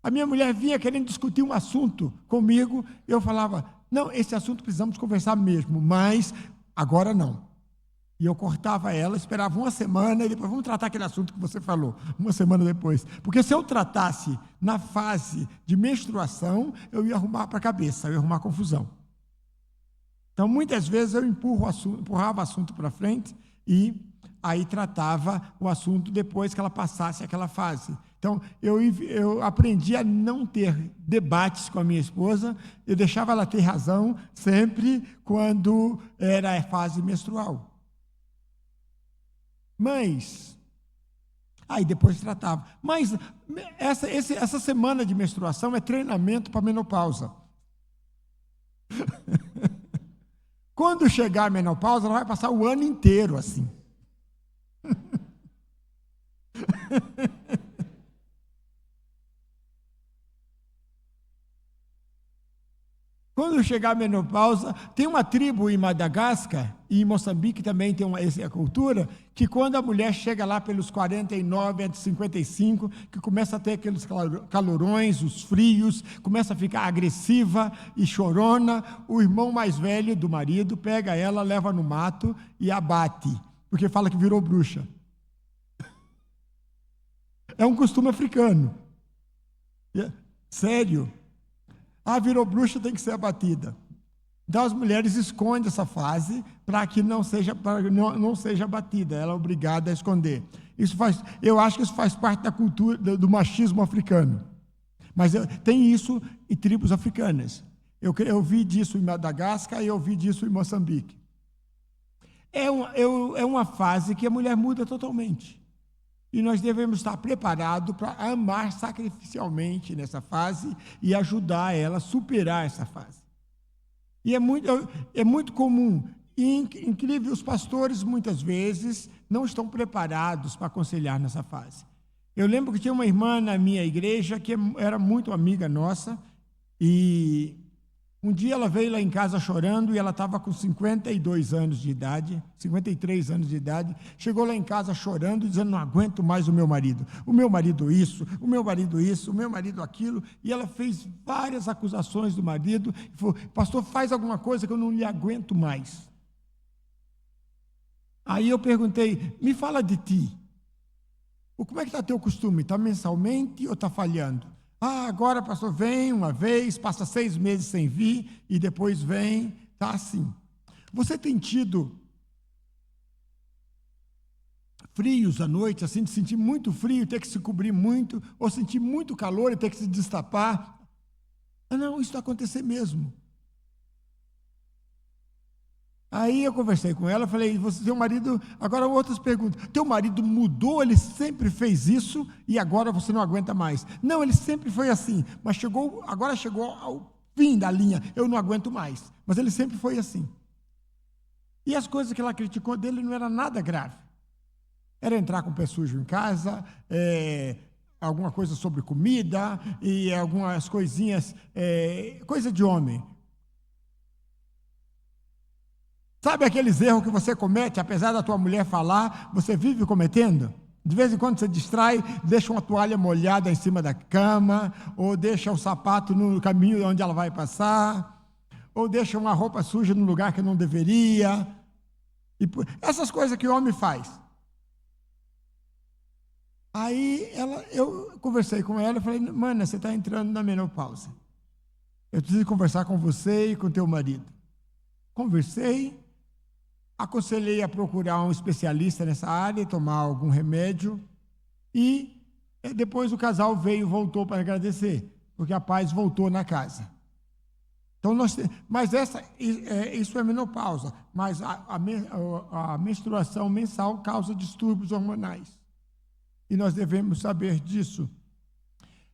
A minha mulher vinha querendo discutir um assunto comigo, eu falava, não, esse assunto precisamos conversar mesmo, mas agora não. E eu cortava ela, esperava uma semana, e depois vamos tratar aquele assunto que você falou, uma semana depois. Porque se eu tratasse na fase de menstruação, eu ia arrumar para a cabeça, eu ia arrumar confusão. Então, muitas vezes eu empurrava o assunto para frente e aí tratava o assunto depois que ela passasse aquela fase. Então, eu aprendi a não ter debates com a minha esposa, eu deixava ela ter razão sempre quando era a fase menstrual. Mas, aí depois tratava. Mas essa semana de menstruação é treinamento para menopausa. Quando chegar a menopausa, ela vai passar o ano inteiro assim. Quando chegar a menopausa, tem uma tribo em Madagascar, e em Moçambique também tem essa cultura, que quando a mulher chega lá pelos 49 a 55, que começa a ter aqueles calorões, os frios, começa a ficar agressiva e chorona, o irmão mais velho do marido pega ela, leva no mato e abate, porque fala que virou bruxa. É um costume africano. Sério. Virou bruxa, tem que ser abatida. Então as mulheres escondem essa fase para que não seja abatida, ela é obrigada a esconder. Eu acho que isso faz parte da cultura do machismo africano. Mas tem isso em tribos africanas. Eu vi disso em Madagascar e eu vi disso em Moçambique. É uma fase que a mulher muda totalmente. E nós devemos estar preparados para amar sacrificialmente nessa fase e ajudar ela a superar essa fase. E é muito comum, e incrível, os pastores muitas vezes não estão preparados para aconselhar nessa fase. Eu lembro que tinha uma irmã na minha igreja que era muito amiga nossa, e um dia ela veio lá em casa chorando, e ela estava com 52 anos de idade, 53 anos de idade, chegou lá em casa chorando, dizendo, não aguento mais o meu marido isso, o meu marido isso, o meu marido aquilo, e ela fez várias acusações do marido, e falou, pastor, faz alguma coisa que eu não lhe aguento mais. Aí eu perguntei, me fala de ti, como é que está teu costume, está mensalmente ou está falhando? Agora, pastor, vem uma vez, passa 6 meses sem vir, e depois vem, está assim. Você tem tido frios à noite, assim, de sentir muito frio e ter que se cobrir muito, ou sentir muito calor e ter que se destapar? Não, isso vai acontecer mesmo. Aí eu conversei com ela, falei, teu marido, agora outras perguntas, teu marido mudou, ele sempre fez isso e agora você não aguenta mais? Não, ele sempre foi assim, mas agora chegou ao fim da linha, eu não aguento mais, mas ele sempre foi assim. E as coisas que ela criticou dele não era nada grave, era entrar com o pé sujo em casa, alguma coisa sobre comida e algumas coisinhas, coisa de homem. Sabe aqueles erros que você comete, apesar da tua mulher falar, você vive cometendo? De vez em quando você distrai, deixa uma toalha molhada em cima da cama, ou deixa o sapato no caminho onde ela vai passar, ou deixa uma roupa suja no lugar que não deveria. Essas coisas que o homem faz. Aí eu conversei com ela e falei, mana, você está entrando na menopausa. Eu preciso conversar com você e com teu marido. Conversei, aconselhei a procurar um especialista nessa área, tomar algum remédio, e depois o casal voltou para agradecer, porque a paz voltou na casa. Então, mas isso é menopausa, mas a menstruação mensal causa distúrbios hormonais. E nós devemos saber disso.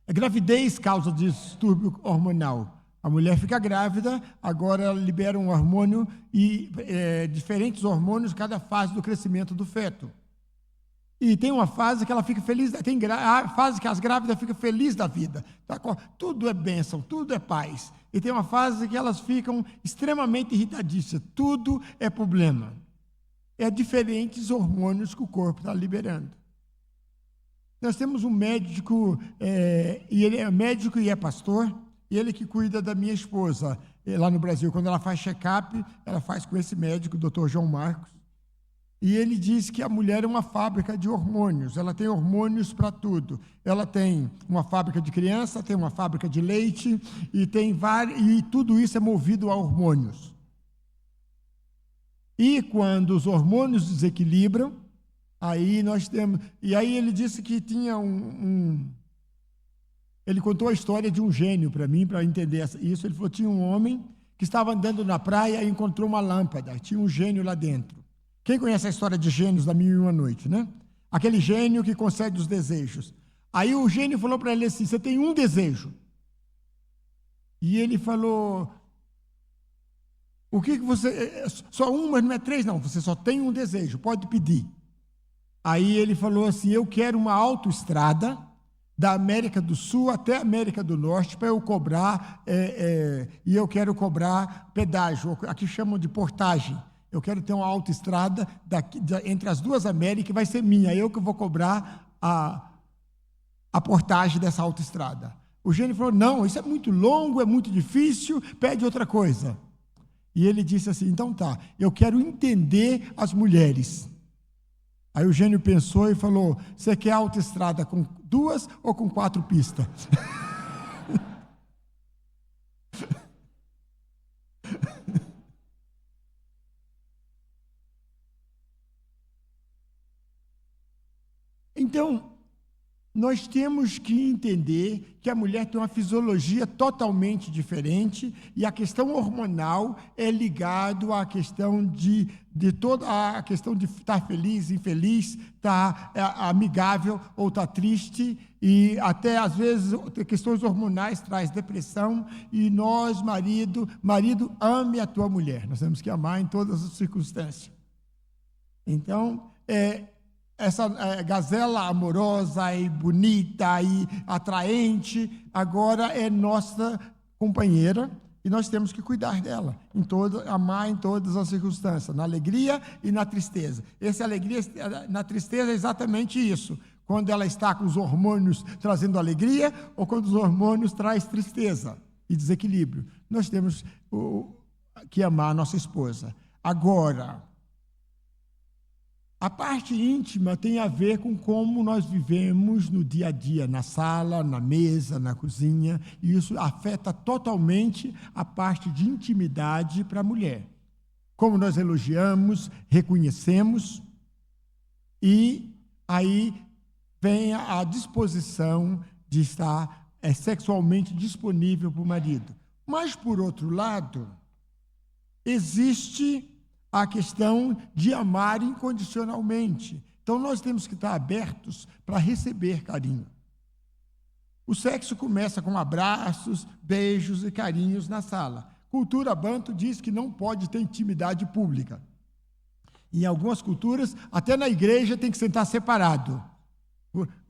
A gravidez causa distúrbio hormonal. A mulher fica grávida, agora ela libera um hormônio e diferentes hormônios cada fase do crescimento do feto. E tem uma fase que ela fica feliz, tem a fase que as grávidas ficam felizes da vida. Tá? Tudo é bênção, tudo é paz. E tem uma fase que elas ficam extremamente irritadiças, tudo é problema. É diferentes hormônios que o corpo está liberando. Nós temos um médico, e ele é médico e é pastor, e ele que cuida da minha esposa lá no Brasil. Quando ela faz check-up, ela faz com esse médico, o Dr. João Marcos. E ele diz que a mulher é uma fábrica de hormônios, ela tem hormônios para tudo. Ela tem uma fábrica de criança, tem uma fábrica de leite, e tudo isso é movido a hormônios. E quando os hormônios desequilibram, aí nós temos... E aí ele disse que tinha Ele contou a história de um gênio para mim, para entender isso. Ele falou que tinha um homem que estava andando na praia e encontrou uma lâmpada, tinha um gênio lá dentro. Quem conhece a história de gênios da Mil e Uma Noite, né? Aquele gênio que concede os desejos. Aí o gênio falou para ele assim: você tem um desejo. E ele falou: o que você... Só um, mas não é três, não. Você só tem um desejo, pode pedir. Aí ele falou assim: eu quero uma autoestrada da América do Sul até a América do Norte para eu cobrar, e eu quero cobrar pedágio, aqui chamam de portagem. Eu quero ter uma autoestrada entre as duas Américas, que vai ser minha, eu que vou cobrar a portagem dessa autoestrada. O gênio falou: não, isso é muito longo, é muito difícil, pede outra coisa. E ele disse assim: então tá, eu quero entender as mulheres. Aí o gênio pensou e falou: você quer autoestrada com 2 ou com 4 pistas? Então, nós temos que entender que a mulher tem uma fisiologia totalmente diferente e a questão hormonal é ligado à questão de toda a questão de estar feliz, infeliz, estar amigável ou estar triste, e até às vezes questões hormonais traz depressão. E nós, marido, ame a tua mulher. Nós temos que amar em todas as circunstâncias. Então, essa gazela amorosa e bonita e atraente, agora é nossa companheira e nós temos que cuidar dela, amar em todas as circunstâncias, na alegria e na tristeza. Essa alegria na tristeza é exatamente isso, quando ela está com os hormônios trazendo alegria ou quando os hormônios trazem tristeza e desequilíbrio. Nós temos que amar a nossa esposa. Agora, a parte íntima tem a ver com como nós vivemos no dia a dia, na sala, na mesa, na cozinha, e isso afeta totalmente a parte de intimidade para a mulher. Como nós elogiamos, reconhecemos, e aí vem a disposição de estar sexualmente disponível para o marido. Mas, por outro lado, existe a questão de amar incondicionalmente. Então, nós temos que estar abertos para receber carinho. O sexo começa com abraços, beijos e carinhos na sala. Cultura banto diz que não pode ter intimidade pública. Em algumas culturas, até na igreja tem que sentar separado,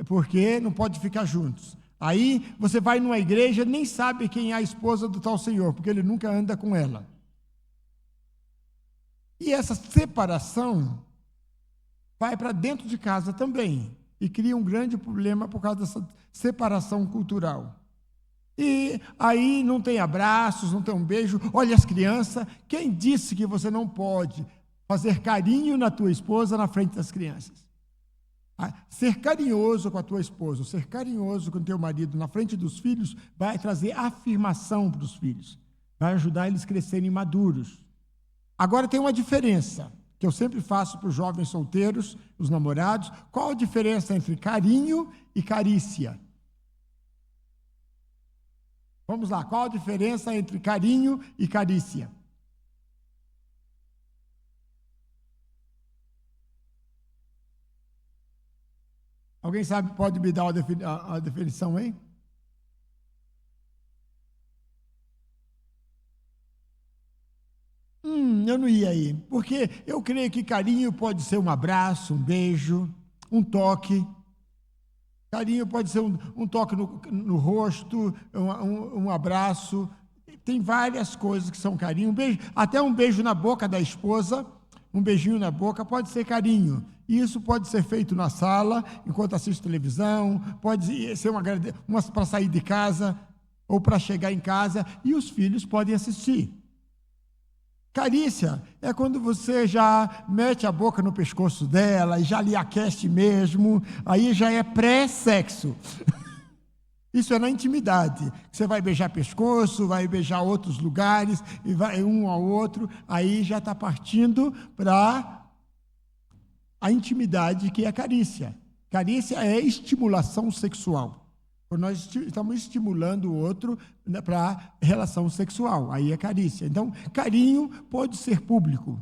porque não pode ficar juntos. Aí, você vai numa igreja, nem sabe quem é a esposa do tal senhor, porque ele nunca anda com ela. E essa separação vai para dentro de casa também e cria um grande problema por causa dessa separação cultural. E aí não tem abraços, não tem um beijo. Olha as crianças, quem disse que você não pode fazer carinho na tua esposa na frente das crianças? Ser carinhoso com a tua esposa, ser carinhoso com o teu marido na frente dos filhos vai trazer afirmação para os filhos, vai ajudar eles a crescerem maduros. Agora tem uma diferença, que eu sempre faço para os jovens solteiros, os namorados. Qual a diferença entre carinho e carícia? Vamos lá, qual a diferença entre carinho e carícia? Alguém sabe, pode me dar a definição aí? Eu não ia aí, porque eu creio que carinho pode ser um abraço, um beijo, um toque. Carinho pode ser um toque no rosto, um abraço. Tem várias coisas que são carinho. Um beijo, até um beijo na boca da esposa, um beijinho na boca pode ser carinho. E isso pode ser feito na sala, enquanto assiste televisão, pode ser uma para sair de casa ou para chegar em casa, e os filhos podem assistir. Carícia é quando você já mete a boca no pescoço dela e já lhe aquece mesmo, aí já é pré-sexo. Isso é na intimidade. Você vai beijar pescoço, vai beijar outros lugares, e vai um ao outro, aí já está partindo para a intimidade, que é a carícia. Carícia é estimulação sexual. Quando nós estamos estimulando o outro, né, para relação sexual, aí é carícia. Então, carinho pode ser público.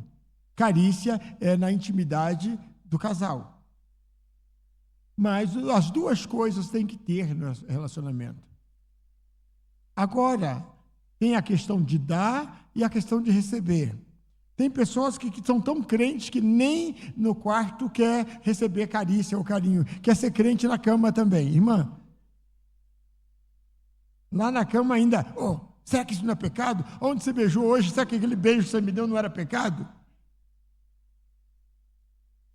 Carícia é na intimidade do casal. Mas as duas coisas têm que ter no relacionamento. Agora, tem a questão de dar e a questão de receber. Tem pessoas que são tão crentes que nem no quarto quer receber carícia ou carinho, quer ser crente na cama também. Irmã, lá na cama ainda, será que isso não é pecado? Onde você beijou hoje, será que aquele beijo que você me deu não era pecado?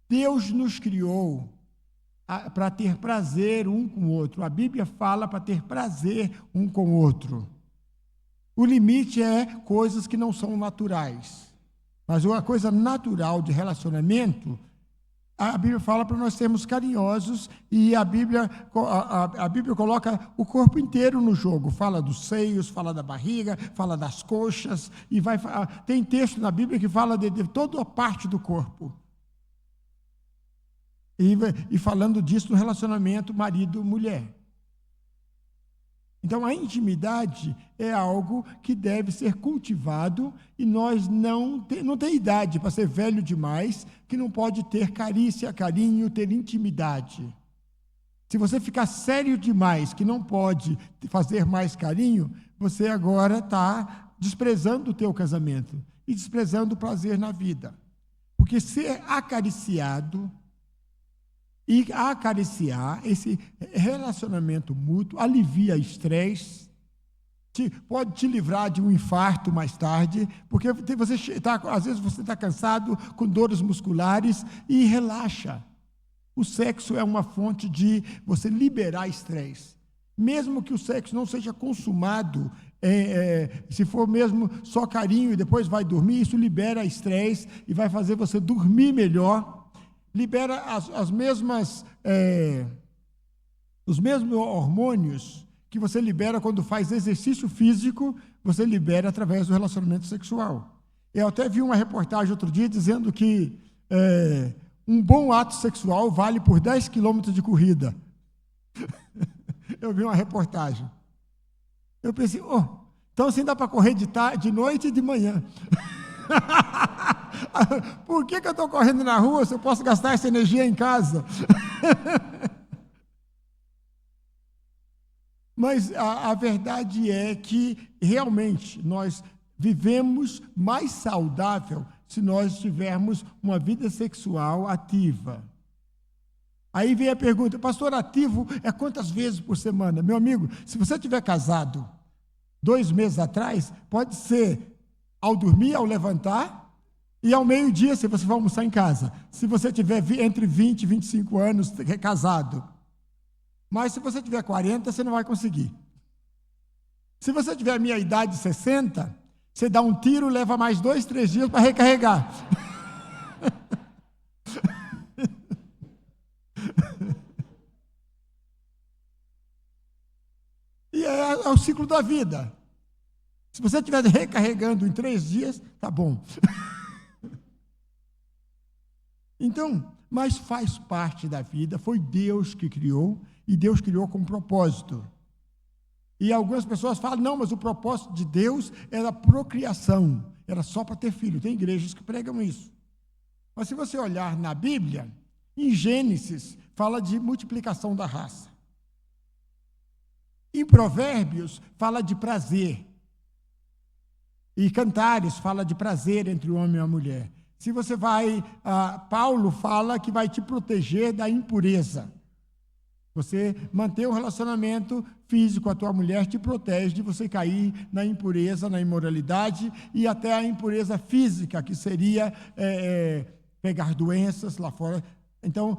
Deus nos criou para ter prazer um com o outro. A Bíblia fala para ter prazer um com o outro. O limite é coisas que não são naturais. Mas uma coisa natural de relacionamento, a Bíblia fala para nós sermos carinhosos, e a Bíblia coloca o corpo inteiro no jogo. Fala dos seios, fala da barriga, fala das coxas, e tem texto na Bíblia que fala de toda a parte do corpo. E falando disso no relacionamento marido-mulher. Então, a intimidade é algo que deve ser cultivado, e nós não tem idade para ser velho demais, que não pode ter carícia, carinho, ter intimidade. Se você ficar sério demais, que não pode fazer mais carinho, você agora está desprezando o teu casamento e desprezando o prazer na vida. Porque ser acariciado e acariciar, esse relacionamento mútuo, alivia estresse, pode te livrar de um infarto mais tarde, porque às vezes você está cansado, com dores musculares, e relaxa. O sexo é uma fonte de você liberar estresse. Mesmo que o sexo não seja consumado, se for mesmo só carinho e depois vai dormir, isso libera estresse e vai fazer você dormir melhor. Libera os mesmos hormônios que você libera quando faz exercício físico, você libera através do relacionamento sexual. Eu até vi uma reportagem outro dia dizendo que um bom ato sexual vale por 10 quilômetros de corrida. Eu vi uma reportagem. Eu pensei, então assim dá para correr de noite e de manhã. Por que eu estou correndo na rua se eu posso gastar essa energia em casa? Mas a verdade é que realmente nós vivemos mais saudável se nós tivermos uma vida sexual ativa. Aí vem a pergunta, pastor, ativo é quantas vezes por semana? Meu amigo, se você tiver casado 2 meses atrás, pode ser ao dormir, ao levantar, e ao meio-dia, se você for almoçar em casa. Se você tiver entre 20 e 25 anos casado. Mas se você tiver 40, você não vai conseguir. Se você tiver a minha idade, 60, você dá um tiro, leva mais 2, 3 dias para recarregar. E é o ciclo da vida. Se você estiver recarregando em 3 dias, tá bom. Então, mas faz parte da vida, foi Deus que criou, e Deus criou com propósito. E algumas pessoas falam, não, mas o propósito de Deus era a procriação, era só para ter filho. Tem igrejas que pregam isso. Mas se você olhar na Bíblia, em Gênesis, fala de multiplicação da raça. Em Provérbios, fala de prazer. E Cantares fala de prazer entre o homem e a mulher. Se você vai, Paulo fala que vai te proteger da impureza. Você manter um relacionamento físico com a tua mulher te protege de você cair na impureza, na imoralidade e até a impureza física, que seria pegar doenças lá fora. Então,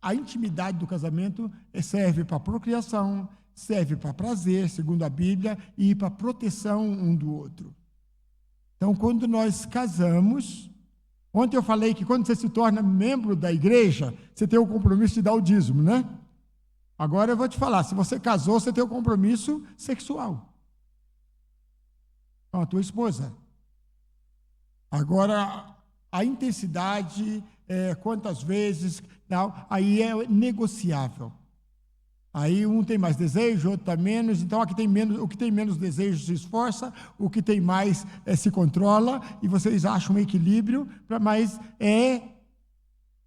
a intimidade do casamento serve para procriação, serve para prazer, segundo a Bíblia, e para proteção um do outro. Então, quando nós casamos, ontem eu falei que quando você se torna membro da igreja, você tem o compromisso de dar o dízimo, né? Agora eu vou te falar, se você casou, você tem o compromisso sexual com a tua esposa. Agora, a intensidade, quantas vezes, não, aí é negociável. Aí um tem mais desejo, outro está menos, então o que tem menos desejo se esforça, o que tem mais se controla, e vocês acham um equilíbrio, mas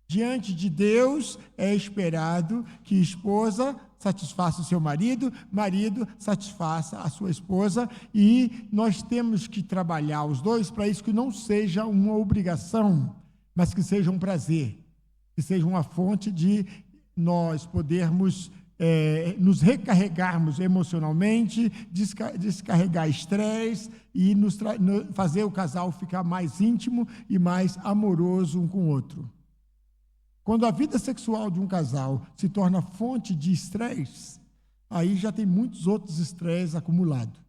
diante de Deus é esperado que esposa satisfaça o seu marido, marido satisfaça a sua esposa, e nós temos que trabalhar os dois para isso que não seja uma obrigação, mas que seja um prazer, que seja uma fonte de nós podermos nos recarregarmos emocionalmente, descarregar estresse e fazer o casal ficar mais íntimo e mais amoroso um com o outro. Quando a vida sexual de um casal se torna fonte de estresse, aí já tem muitos outros estresses acumulados.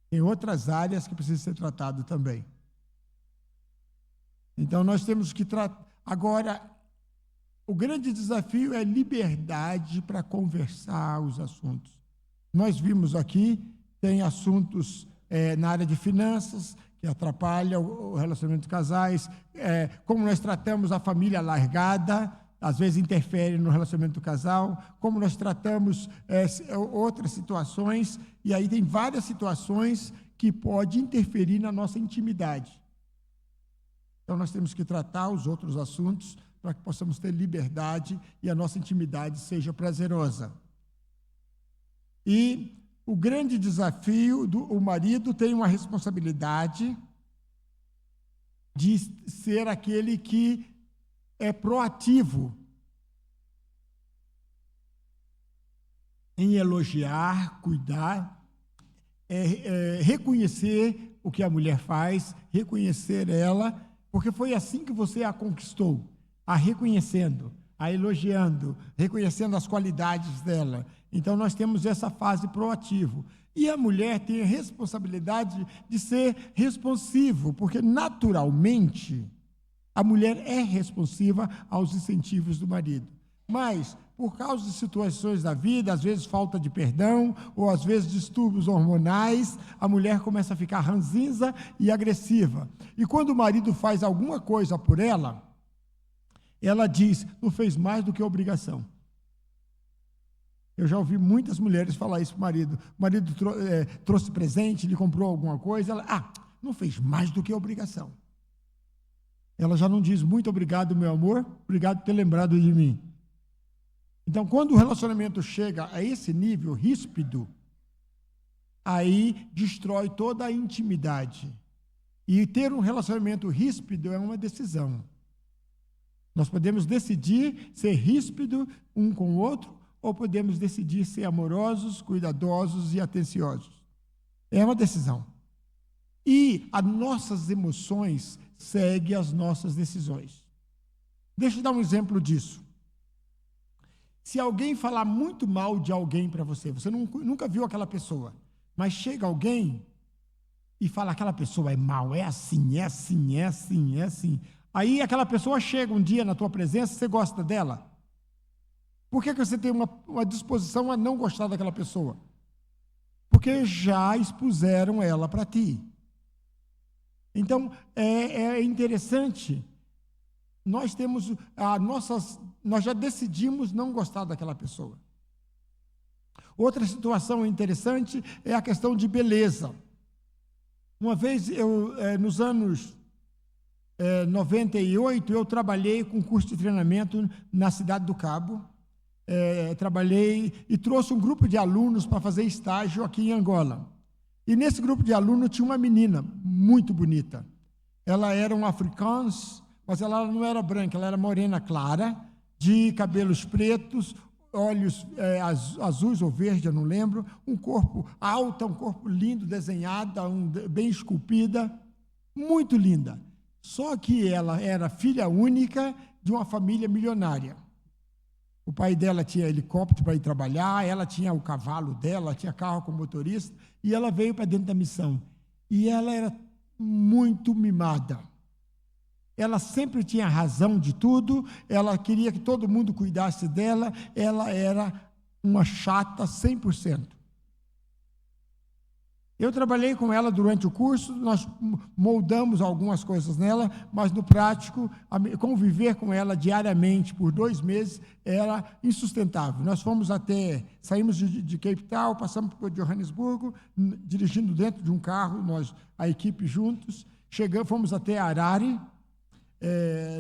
Tem outras áreas que precisam ser tratadas também. Então, nós temos que tratar. Agora, o grande desafio é liberdade para conversar os assuntos. Nós vimos aqui, tem assuntos na área de finanças, que atrapalha o relacionamento de casais, como nós tratamos a família largada, às vezes interfere no relacionamento do casal, como nós tratamos outras situações, e aí tem várias situações que podem interferir na nossa intimidade. Então, nós temos que tratar os outros assuntos para que possamos ter liberdade e a nossa intimidade seja prazerosa. E o grande desafio o marido tem uma responsabilidade de ser aquele que é proativo em elogiar, cuidar, reconhecer o que a mulher faz, reconhecer ela, porque foi assim que você a conquistou, a reconhecendo, a elogiando, reconhecendo as qualidades dela. Então, nós temos essa fase proativo. E a mulher tem a responsabilidade de ser responsivo, porque, naturalmente, a mulher é responsiva aos incentivos do marido. Mas, por causa de situações da vida, às vezes falta de perdão, ou às vezes distúrbios hormonais, a mulher começa a ficar ranzinza e agressiva. E quando o marido faz alguma coisa por ela, ela diz, não fez mais do que obrigação. Eu já ouvi muitas mulheres falar isso para o marido. O marido trouxe presente, lhe comprou alguma coisa, ela, não fez mais do que obrigação. Ela já não diz, muito obrigado, meu amor, obrigado por ter lembrado de mim. Então, quando o relacionamento chega a esse nível ríspido, aí destrói toda a intimidade. E ter um relacionamento ríspido é uma decisão. Nós podemos decidir ser ríspido um com o outro, ou podemos decidir ser amorosos, cuidadosos e atenciosos. É uma decisão. E as nossas emoções seguem as nossas decisões. Deixa eu dar um exemplo disso. Se alguém falar muito mal de alguém para você, você nunca viu aquela pessoa, mas chega alguém e fala, aquela pessoa é mal, é assim, é assim, é assim, é assim. Aí aquela pessoa chega um dia na tua presença, você gosta dela. Por que você tem uma disposição a não gostar daquela pessoa? Porque já expuseram ela para ti. Então, é interessante. Nós já decidimos não gostar daquela pessoa. Outra situação interessante é a questão de beleza. Uma vez, nos anos 98, eu trabalhei com curso de treinamento na Cidade do Cabo. Trabalhei e trouxe um grupo de alunos para fazer estágio aqui em Angola. E nesse grupo de alunos tinha uma menina muito bonita. Ela era um africans, mas ela não era branca, ela era morena clara, de cabelos pretos, olhos azuis ou verdes, eu não lembro, um corpo alto, um corpo lindo, desenhada, bem esculpida, muito linda. Só que ela era filha única de uma família milionária. O pai dela tinha helicóptero para ir trabalhar, ela tinha o cavalo dela, tinha carro com motorista, e ela veio para dentro da missão. E ela era muito mimada. Ela sempre tinha razão de tudo, ela queria que todo mundo cuidasse dela, ela era uma chata 100%. Eu trabalhei com ela durante o curso, nós moldamos algumas coisas nela, mas no prático, conviver com ela diariamente por 2 meses era insustentável. Nós saímos de Cape Town, passamos por Johannesburgo, dirigindo dentro de um carro, a equipe juntos, fomos até Harare,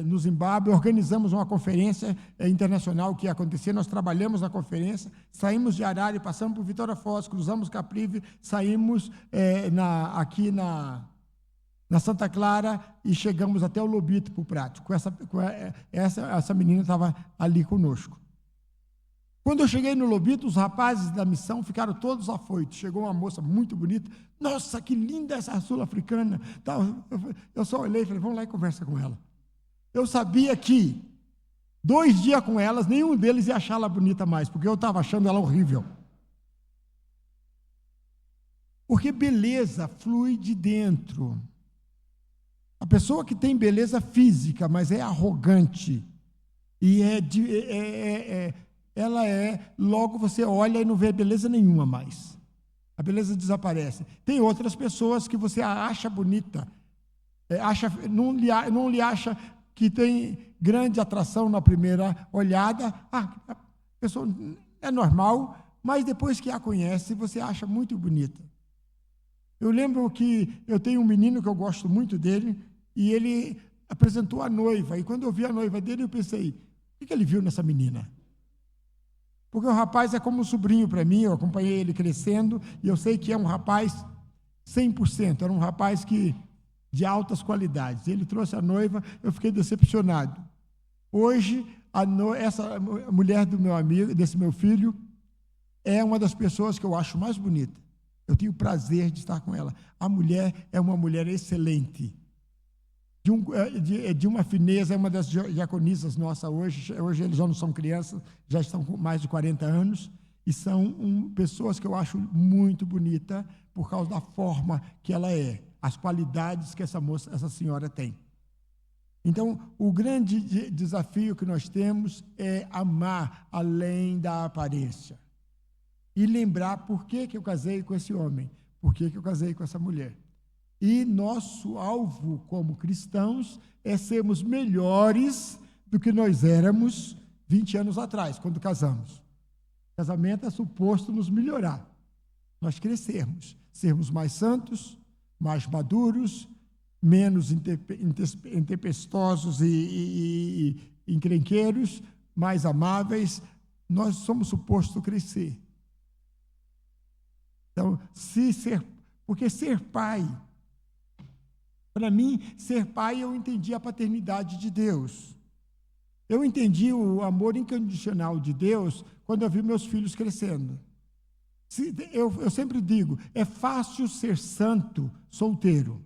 no Zimbábue, organizamos uma conferência internacional que ia acontecer, nós trabalhamos na conferência, saímos de Harare, passamos por Vitória Falls, cruzamos Caprivi, saímos aqui na Santa Clara e chegamos até o Lobito, para o prático. Essa menina estava ali conosco. Quando eu cheguei no Lobito, os rapazes da missão ficaram todos afoitos. Chegou uma moça muito bonita. Nossa, que linda essa sul-africana. Eu só olhei e falei, vamos lá e conversa com ela. Eu sabia que 2 dias com elas, nenhum deles ia achá-la bonita mais, porque eu estava achando ela horrível. Porque beleza flui de dentro. A pessoa que tem beleza física, mas é arrogante, e logo você olha e não vê beleza nenhuma mais. A beleza desaparece. Tem outras pessoas que você acha bonita, não lhe acha que tem grande atração na primeira olhada. A pessoa é normal, mas depois que a conhece, você acha muito bonita. Eu lembro que eu tenho um menino que eu gosto muito dele, e ele apresentou a noiva, e quando eu vi a noiva dele, eu pensei, o que ele viu nessa menina? Porque o rapaz é como um sobrinho para mim, eu acompanhei ele crescendo, e eu sei que é um rapaz 100%, era um rapaz de altas qualidades. Ele trouxe a noiva, eu fiquei decepcionado. Hoje, essa mulher do meu amigo, desse meu filho, é uma das pessoas que eu acho mais bonita. Eu tenho prazer de estar com ela. A mulher é uma mulher excelente, de uma fineza, é uma das diaconisas nossas hoje. Hoje eles já não são crianças, já estão com mais de 40 anos, e são pessoas que eu acho muito bonita por causa da forma que ela é, as qualidades que essa senhora tem. Então, o grande desafio que nós temos é amar além da aparência. E lembrar por que eu casei com esse homem, por que eu casei com essa mulher. E nosso alvo como cristãos é sermos melhores do que nós éramos 20 anos atrás, quando casamos. O casamento é suposto nos melhorar, nós crescermos, sermos mais santos, mais maduros, menos intempestuosos e encrenqueiros, mais amáveis. Nós somos supostos crescer. Então, porque ser pai, para mim, ser pai, eu entendi a paternidade de Deus. Eu entendi o amor incondicional de Deus quando eu vi meus filhos crescendo. Eu sempre digo, é fácil ser santo solteiro.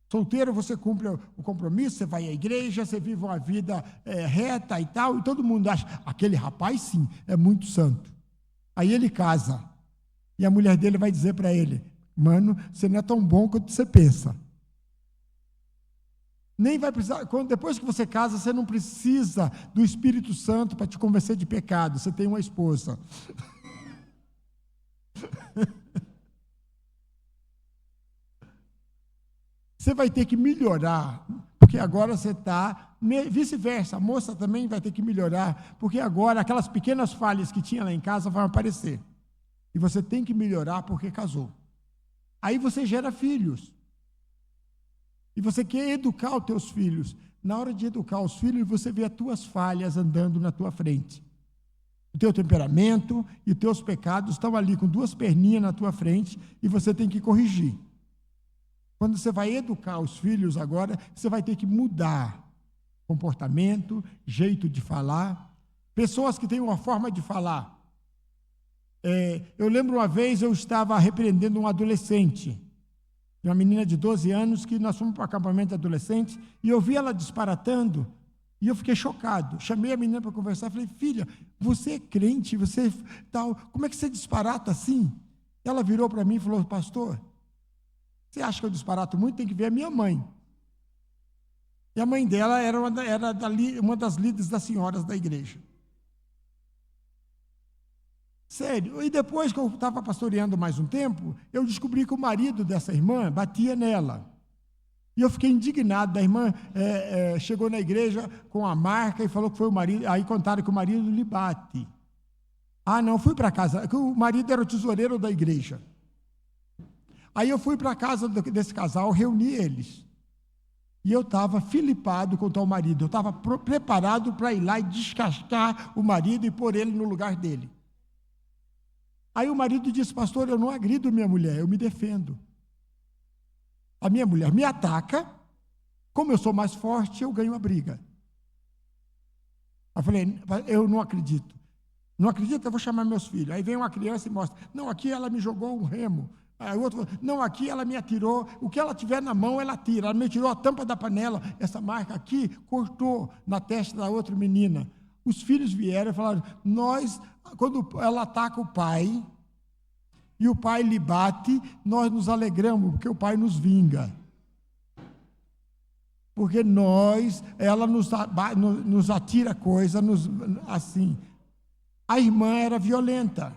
Solteiro você cumpre o compromisso, você vai à igreja, você vive uma vida reta e tal, e todo mundo acha, aquele rapaz sim, é muito santo. Aí ele casa, e a mulher dele vai dizer para ele, mano, você não é tão bom quanto você pensa. Nem vai precisar, depois que você casa, você não precisa do Espírito Santo para te convencer de pecado, você tem uma esposa. Você vai ter que melhorar, porque agora você está, vice-versa, a moça também vai ter que melhorar, porque agora aquelas pequenas falhas que tinha lá em casa vão aparecer. E você tem que melhorar porque casou. Aí você gera filhos. E você quer educar os teus filhos. Na hora de educar os filhos, você vê as tuas falhas andando na tua frente. O teu temperamento e os teus pecados estão ali com duas perninhas na tua frente e você tem que corrigir. Quando você vai educar os filhos agora, você vai ter que mudar comportamento, jeito de falar. Pessoas que têm uma forma de falar. Eu lembro uma vez eu estava repreendendo um adolescente, uma menina de 12 anos, que nós fomos para o acampamento de adolescentes, e eu vi ela disparatando, e eu fiquei chocado. Chamei a menina para conversar, falei: filha, você é crente, você tal, como é que você disparata assim? Ela virou para mim e falou: pastor, você acha que eu disparato muito? Tem que ver a minha mãe. E a mãe dela era uma das líderes das senhoras da igreja. Sério. E depois que eu estava pastoreando mais um tempo, eu descobri que o marido dessa irmã batia nela. E eu fiquei indignado. A irmã chegou na igreja com a marca e falou que foi o marido. Aí contaram que o marido lhe bate. Ah, não, fui para casa, que o marido era o tesoureiro da igreja. Aí eu fui para a casa desse casal, reuni eles. E eu estava filipado com o tal marido. Eu estava preparado para ir lá e descascar o marido e pôr ele no lugar dele. Aí o marido disse: pastor, eu não agrido minha mulher, eu me defendo. A minha mulher me ataca, como eu sou mais forte, eu ganho a briga. Eu falei: eu não acredito. Não acredito, eu vou chamar meus filhos. Aí vem uma criança e mostra: não, aqui ela me jogou um remo. Aí o outro: não, aqui ela me atirou. O que ela tiver na mão, ela atira. Ela me tirou a tampa da panela. Essa marca aqui cortou na testa da outra menina. Os filhos vieram e falaram: quando ela ataca o pai e o pai lhe bate, nós nos alegramos, porque o pai nos vinga. Porque ela nos atira coisa, assim. A irmã era violenta.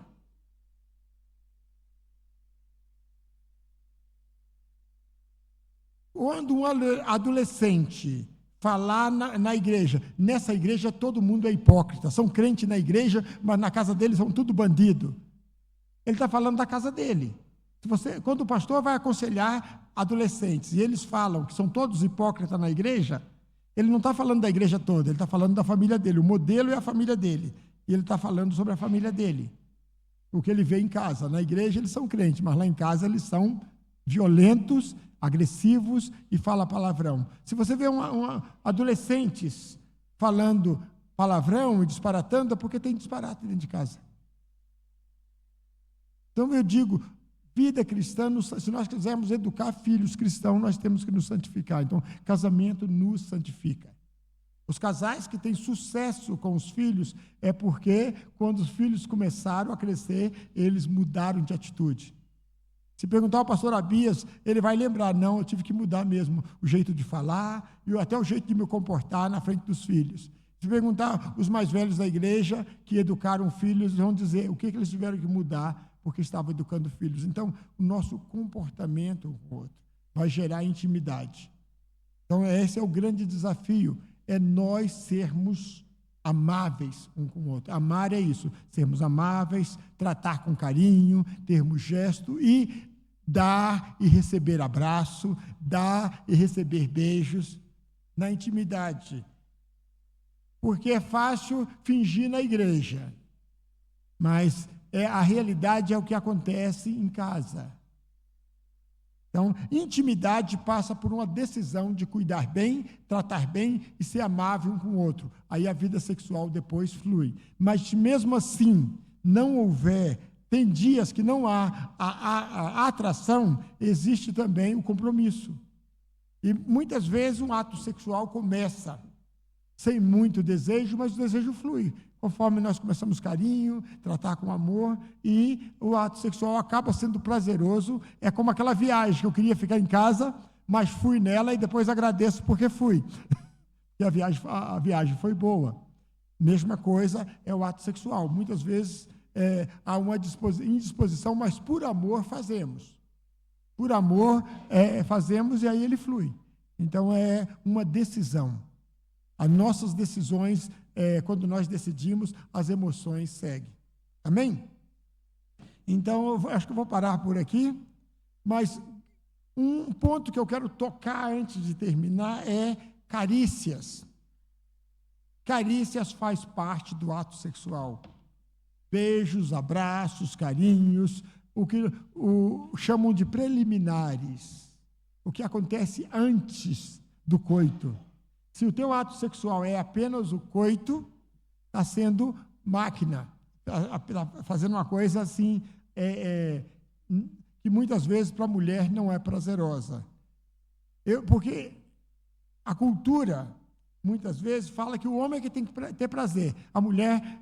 Quando um adolescente falar na igreja, nessa igreja todo mundo é hipócrita, são crentes na igreja, mas na casa deles são tudo bandido. Ele está falando da casa dele. Quando o pastor vai aconselhar adolescentes e eles falam que são todos hipócritas na igreja, ele não está falando da igreja toda, ele está falando da família dele. O modelo é a família dele. E ele está falando sobre a família dele. O que ele vê em casa. Na igreja eles são crentes, mas lá em casa eles são violentos, agressivos e falam palavrão. Se você vê adolescentes falando palavrão e disparatando, é porque tem disparate dentro de casa. Então eu digo, vida cristã, se nós quisermos educar filhos cristãos, nós temos que nos santificar. Então, casamento nos santifica. Os casais que têm sucesso com os filhos é porque, quando os filhos começaram a crescer, eles mudaram de atitude. Se perguntar ao pastor Abias, ele vai lembrar: não, eu tive que mudar mesmo o jeito de falar e até o jeito de me comportar na frente dos filhos. Se perguntar os mais velhos da igreja que educaram filhos, eles vão dizer o que eles tiveram que mudar porque estavam educando filhos. Então, o nosso comportamento um com o outro vai gerar intimidade. Então, esse é o grande desafio, é nós sermos amáveis um com o outro. Amar é isso, sermos amáveis, tratar com carinho, termos gesto e dar e receber abraço, dar e receber beijos na intimidade. Porque é fácil fingir na igreja, mas a realidade é o que acontece em casa. Então, intimidade passa por uma decisão de cuidar bem, tratar bem e ser amável um com o outro. Aí a vida sexual depois flui. Mas se mesmo assim não houver, tem dias que não há a atração, existe também o compromisso. E muitas vezes um ato sexual começa sem muito desejo, mas o desejo flui. Conforme nós começamos carinho, tratar com amor, e o ato sexual acaba sendo prazeroso. É como aquela viagem que eu queria ficar em casa, mas fui nela e depois agradeço porque fui. E a viagem foi boa. Mesma coisa é o ato sexual. Muitas vezes há uma indisposição, mas por amor fazemos. Por amor fazemos e aí ele flui. Então é uma decisão. As nossas decisões, quando nós decidimos, as emoções seguem. Amém? Então, acho que eu vou parar por aqui, mas um ponto que eu quero tocar antes de terminar é carícias. Carícias faz parte do ato sexual. Beijos, abraços, carinhos, o que chamam de preliminares, o que acontece antes do coito. Se o teu ato sexual é apenas o coito, está sendo máquina, está fazendo uma coisa assim, que muitas vezes para a mulher não é prazerosa. Porque a cultura, muitas vezes, fala que o homem é que tem que ter prazer, a mulher,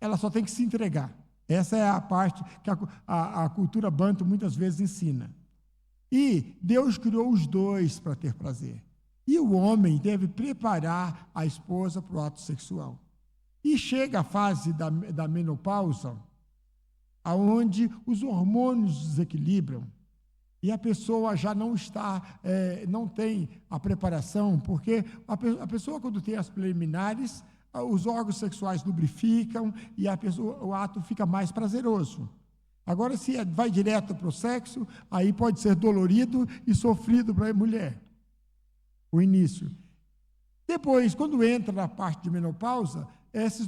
ela só tem que se entregar. Essa é a parte que a cultura banto muitas vezes ensina. E Deus criou os dois para ter prazer. E o homem deve preparar a esposa para o ato sexual. E chega a fase da menopausa, onde os hormônios desequilibram e a pessoa já não está, não tem a preparação, porque a pessoa, quando tem as preliminares, os órgãos sexuais lubrificam e o ato fica mais prazeroso. Agora, se vai direto para o sexo, aí pode ser dolorido e sofrido para a mulher, o início. Depois, quando entra na parte de menopausa, esses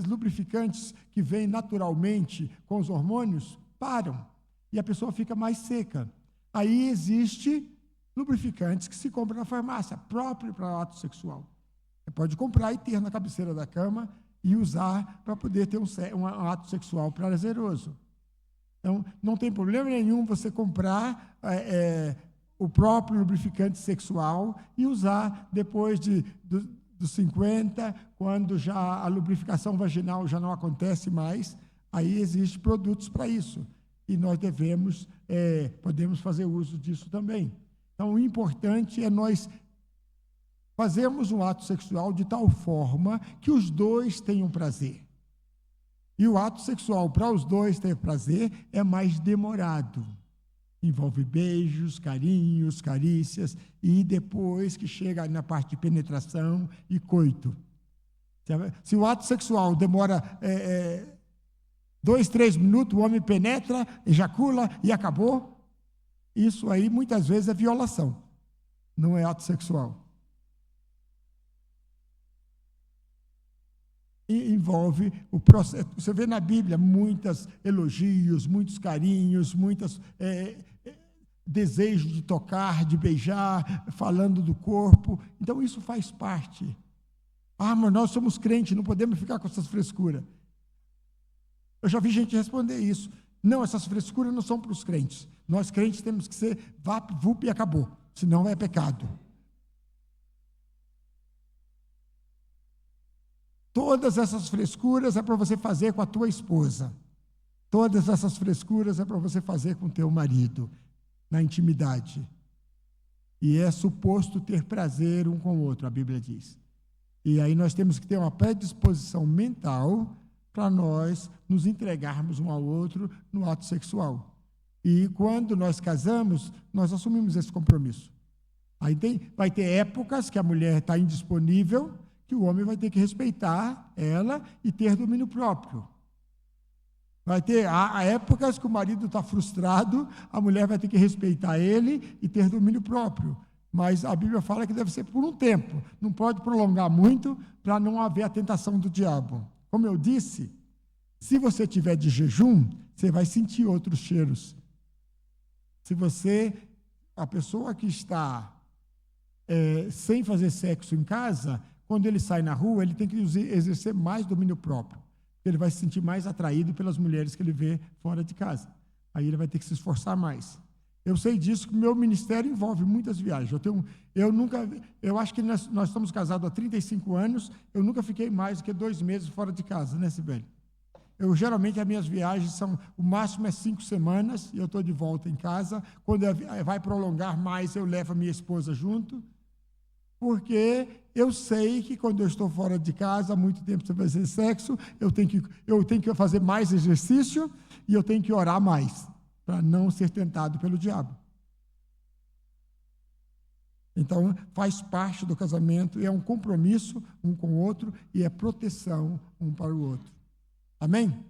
lubrificantes que vêm naturalmente com os hormônios param e a pessoa fica mais seca. Aí existe lubrificantes que se compram na farmácia, próprio para o ato sexual. Você pode comprar e ter na cabeceira da cama e usar para poder ter um ato sexual prazeroso. Então, não tem problema nenhum você comprar o próprio lubrificante sexual e usar depois dos 50, quando já a lubrificação vaginal já não acontece mais, aí existem produtos para isso. E nós podemos fazer uso disso também. Então, o importante é nós fazermos um ato sexual de tal forma que os dois tenham prazer. E o ato sexual, para os dois ter prazer, é mais demorado. Envolve beijos, carinhos, carícias, e depois que chega na parte de penetração e coito. Se o ato sexual demora 2, 3 minutos, o homem penetra, ejacula e acabou, isso aí muitas vezes é violação, não é ato sexual. E envolve o processo. Você vê na Bíblia muitos elogios, muitos carinhos, muitos desejos de tocar, de beijar, falando do corpo. Então, isso faz parte. Mas nós somos crentes, não podemos ficar com essas frescuras. Eu já vi gente responder isso. Não, essas frescuras não são para os crentes. Nós, crentes, temos que ser vap, vup e acabou. Senão é pecado. Todas essas frescuras é para você fazer com a tua esposa. Todas essas frescuras é para você fazer com o teu marido, na intimidade. E é suposto ter prazer um com o outro, a Bíblia diz. E aí nós temos que ter uma predisposição mental para nós nos entregarmos um ao outro no ato sexual. E quando nós casamos, nós assumimos esse compromisso. Aí vai ter épocas que a mulher está indisponível, que o homem vai ter que respeitar ela e ter domínio próprio. Vai ter épocas que o marido está frustrado, a mulher vai ter que respeitar ele e ter domínio próprio. Mas a Bíblia fala que deve ser por um tempo, não pode prolongar muito para não haver a tentação do diabo. Como eu disse, se você tiver de jejum, você vai sentir outros cheiros. A pessoa que está sem fazer sexo em casa, quando ele sai na rua, ele tem que exercer mais domínio próprio. Ele vai se sentir mais atraído pelas mulheres que ele vê fora de casa. Aí ele vai ter que se esforçar mais. Eu sei disso, que o meu ministério envolve muitas viagens. Eu acho que nós estamos casados há 35 anos, eu nunca fiquei mais do que 2 meses fora de casa, né, Sibeli? Geralmente, as minhas viagens o máximo é 5 semanas, e eu estou de volta em casa. Quando vai prolongar mais, eu levo a minha esposa junto, porque eu sei que quando eu estou fora de casa, há muito tempo sem fazer sexo, eu tenho que fazer mais exercício e eu tenho que orar mais, para não ser tentado pelo diabo. Então, faz parte do casamento, é um compromisso um com o outro e é proteção um para o outro. Amém?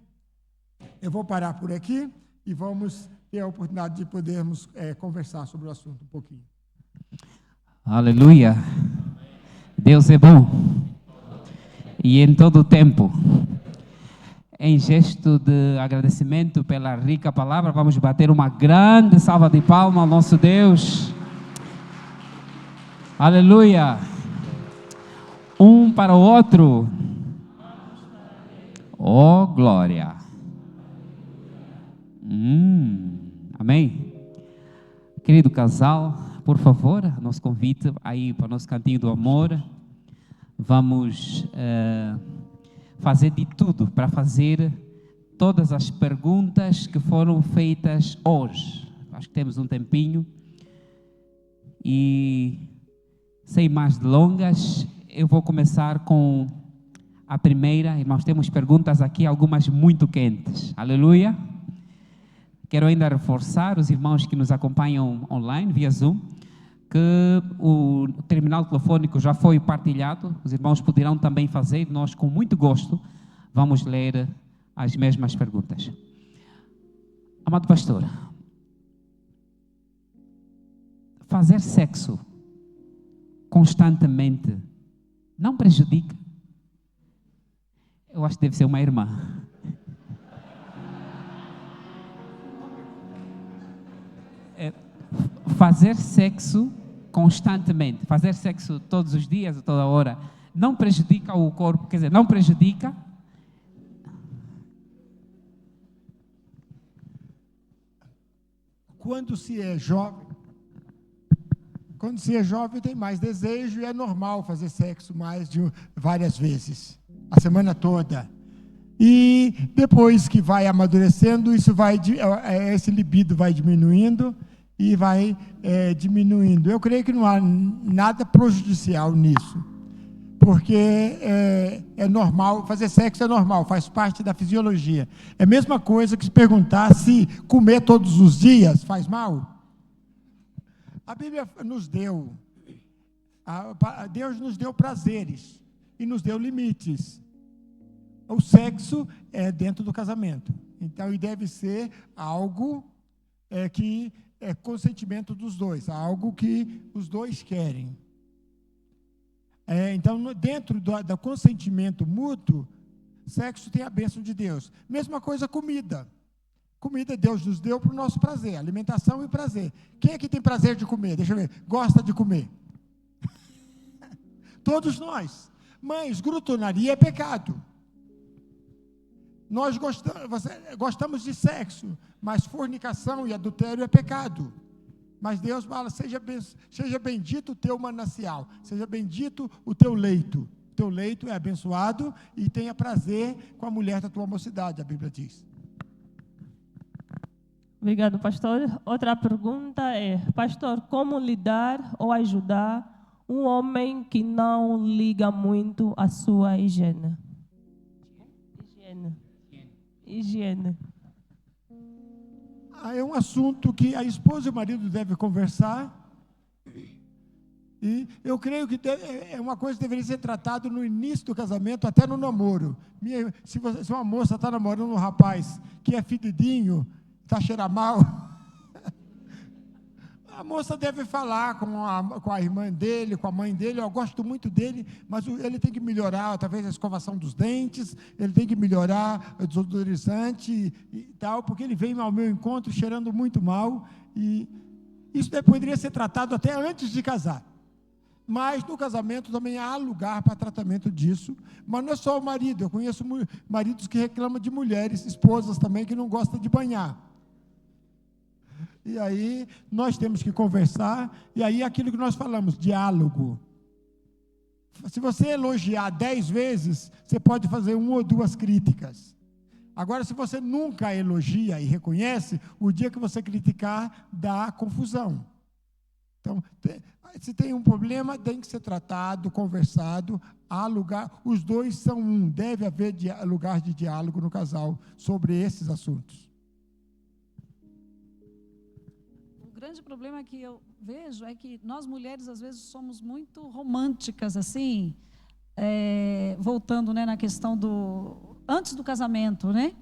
Eu vou parar por aqui e vamos ter a oportunidade de podermos conversar sobre o assunto um pouquinho. Aleluia. Deus é bom. E em todo o tempo. Em gesto de agradecimento pela rica palavra, vamos bater uma grande salva de palmas ao nosso Deus. Aleluia. Um para o outro. Oh, glória. Amém. Querido casal, por favor, nosso convite aí para o nosso cantinho do amor. Vamos fazer de tudo para fazer todas as perguntas que foram feitas hoje. Acho que temos um tempinho. E, sem mais delongas, eu vou começar com a primeira. Irmãos, temos perguntas aqui, algumas muito quentes. Aleluia. Quero ainda reforçar os irmãos que nos acompanham online, via Zoom, que o terminal telefônico já foi partilhado, os irmãos poderão também fazer, nós com muito gosto vamos ler as mesmas perguntas. Amado pastor, fazer sexo constantemente não prejudica? Eu acho que deve ser uma irmã. Fazer sexo constantemente, fazer sexo todos os dias, toda hora, não prejudica o corpo, quer dizer, não prejudica? Quando se é jovem, tem mais desejo e é normal fazer sexo mais de várias vezes, a semana toda. E depois que vai amadurecendo, esse libido vai diminuindo e vai diminuindo. Eu creio que não há nada prejudicial nisso, porque é normal, fazer sexo é normal, faz parte da fisiologia. É a mesma coisa que se perguntar se comer todos os dias faz mal. A Bíblia nos deu, Deus nos deu prazeres e nos deu limites. O sexo é dentro do casamento, então e deve ser algo que é consentimento dos dois, algo que os dois querem. Então, dentro do consentimento mútuo, sexo tem a bênção de Deus. Mesma coisa comida. Comida Deus nos deu para o nosso prazer, alimentação e prazer. Quem aqui tem prazer de comer? Deixa eu ver. Gosta de comer? Todos nós. Mas glutonaria é pecado. Nós gostamos de sexo, mas fornicação e adultério é pecado. Mas Deus fala, seja bendito o teu manancial, seja bendito o teu leito. O teu leito é abençoado e tenha prazer com a mulher da tua mocidade, a Bíblia diz. Obrigado, pastor. Outra pergunta é, pastor, como lidar ou ajudar um homem que não liga muito à sua higiene? Higiene. É um assunto que a esposa e o marido devem conversar. E eu creio que é uma coisa que deveria ser tratada no início do casamento, até no namoro. Se uma moça está namorando um rapaz que é fedidinho, está cheirando mal, a moça deve falar com a irmã dele, com a mãe dele, eu gosto muito dele, mas ele tem que melhorar, talvez a escovação dos dentes, ele tem que melhorar o desodorizante e tal, porque ele vem ao meu encontro cheirando muito mal, e isso poderia ser tratado até antes de casar. Mas no casamento também há lugar para tratamento disso, mas não é só o marido, eu conheço maridos que reclamam de mulheres, esposas também, que não gostam de banhar. E aí nós temos que conversar, e aí aquilo que nós falamos, diálogo. Se você elogiar 10 vezes, você pode fazer 1 ou 2 críticas. Agora, se você nunca elogia e reconhece, o dia que você criticar, dá confusão. Então, se tem um problema, tem que ser tratado, conversado, há lugar, os dois são um, deve haver lugar de diálogo no casal sobre esses assuntos. O grande problema que eu vejo é que nós mulheres às vezes somos muito românticas assim, voltando, né, na questão do antes do casamento, né?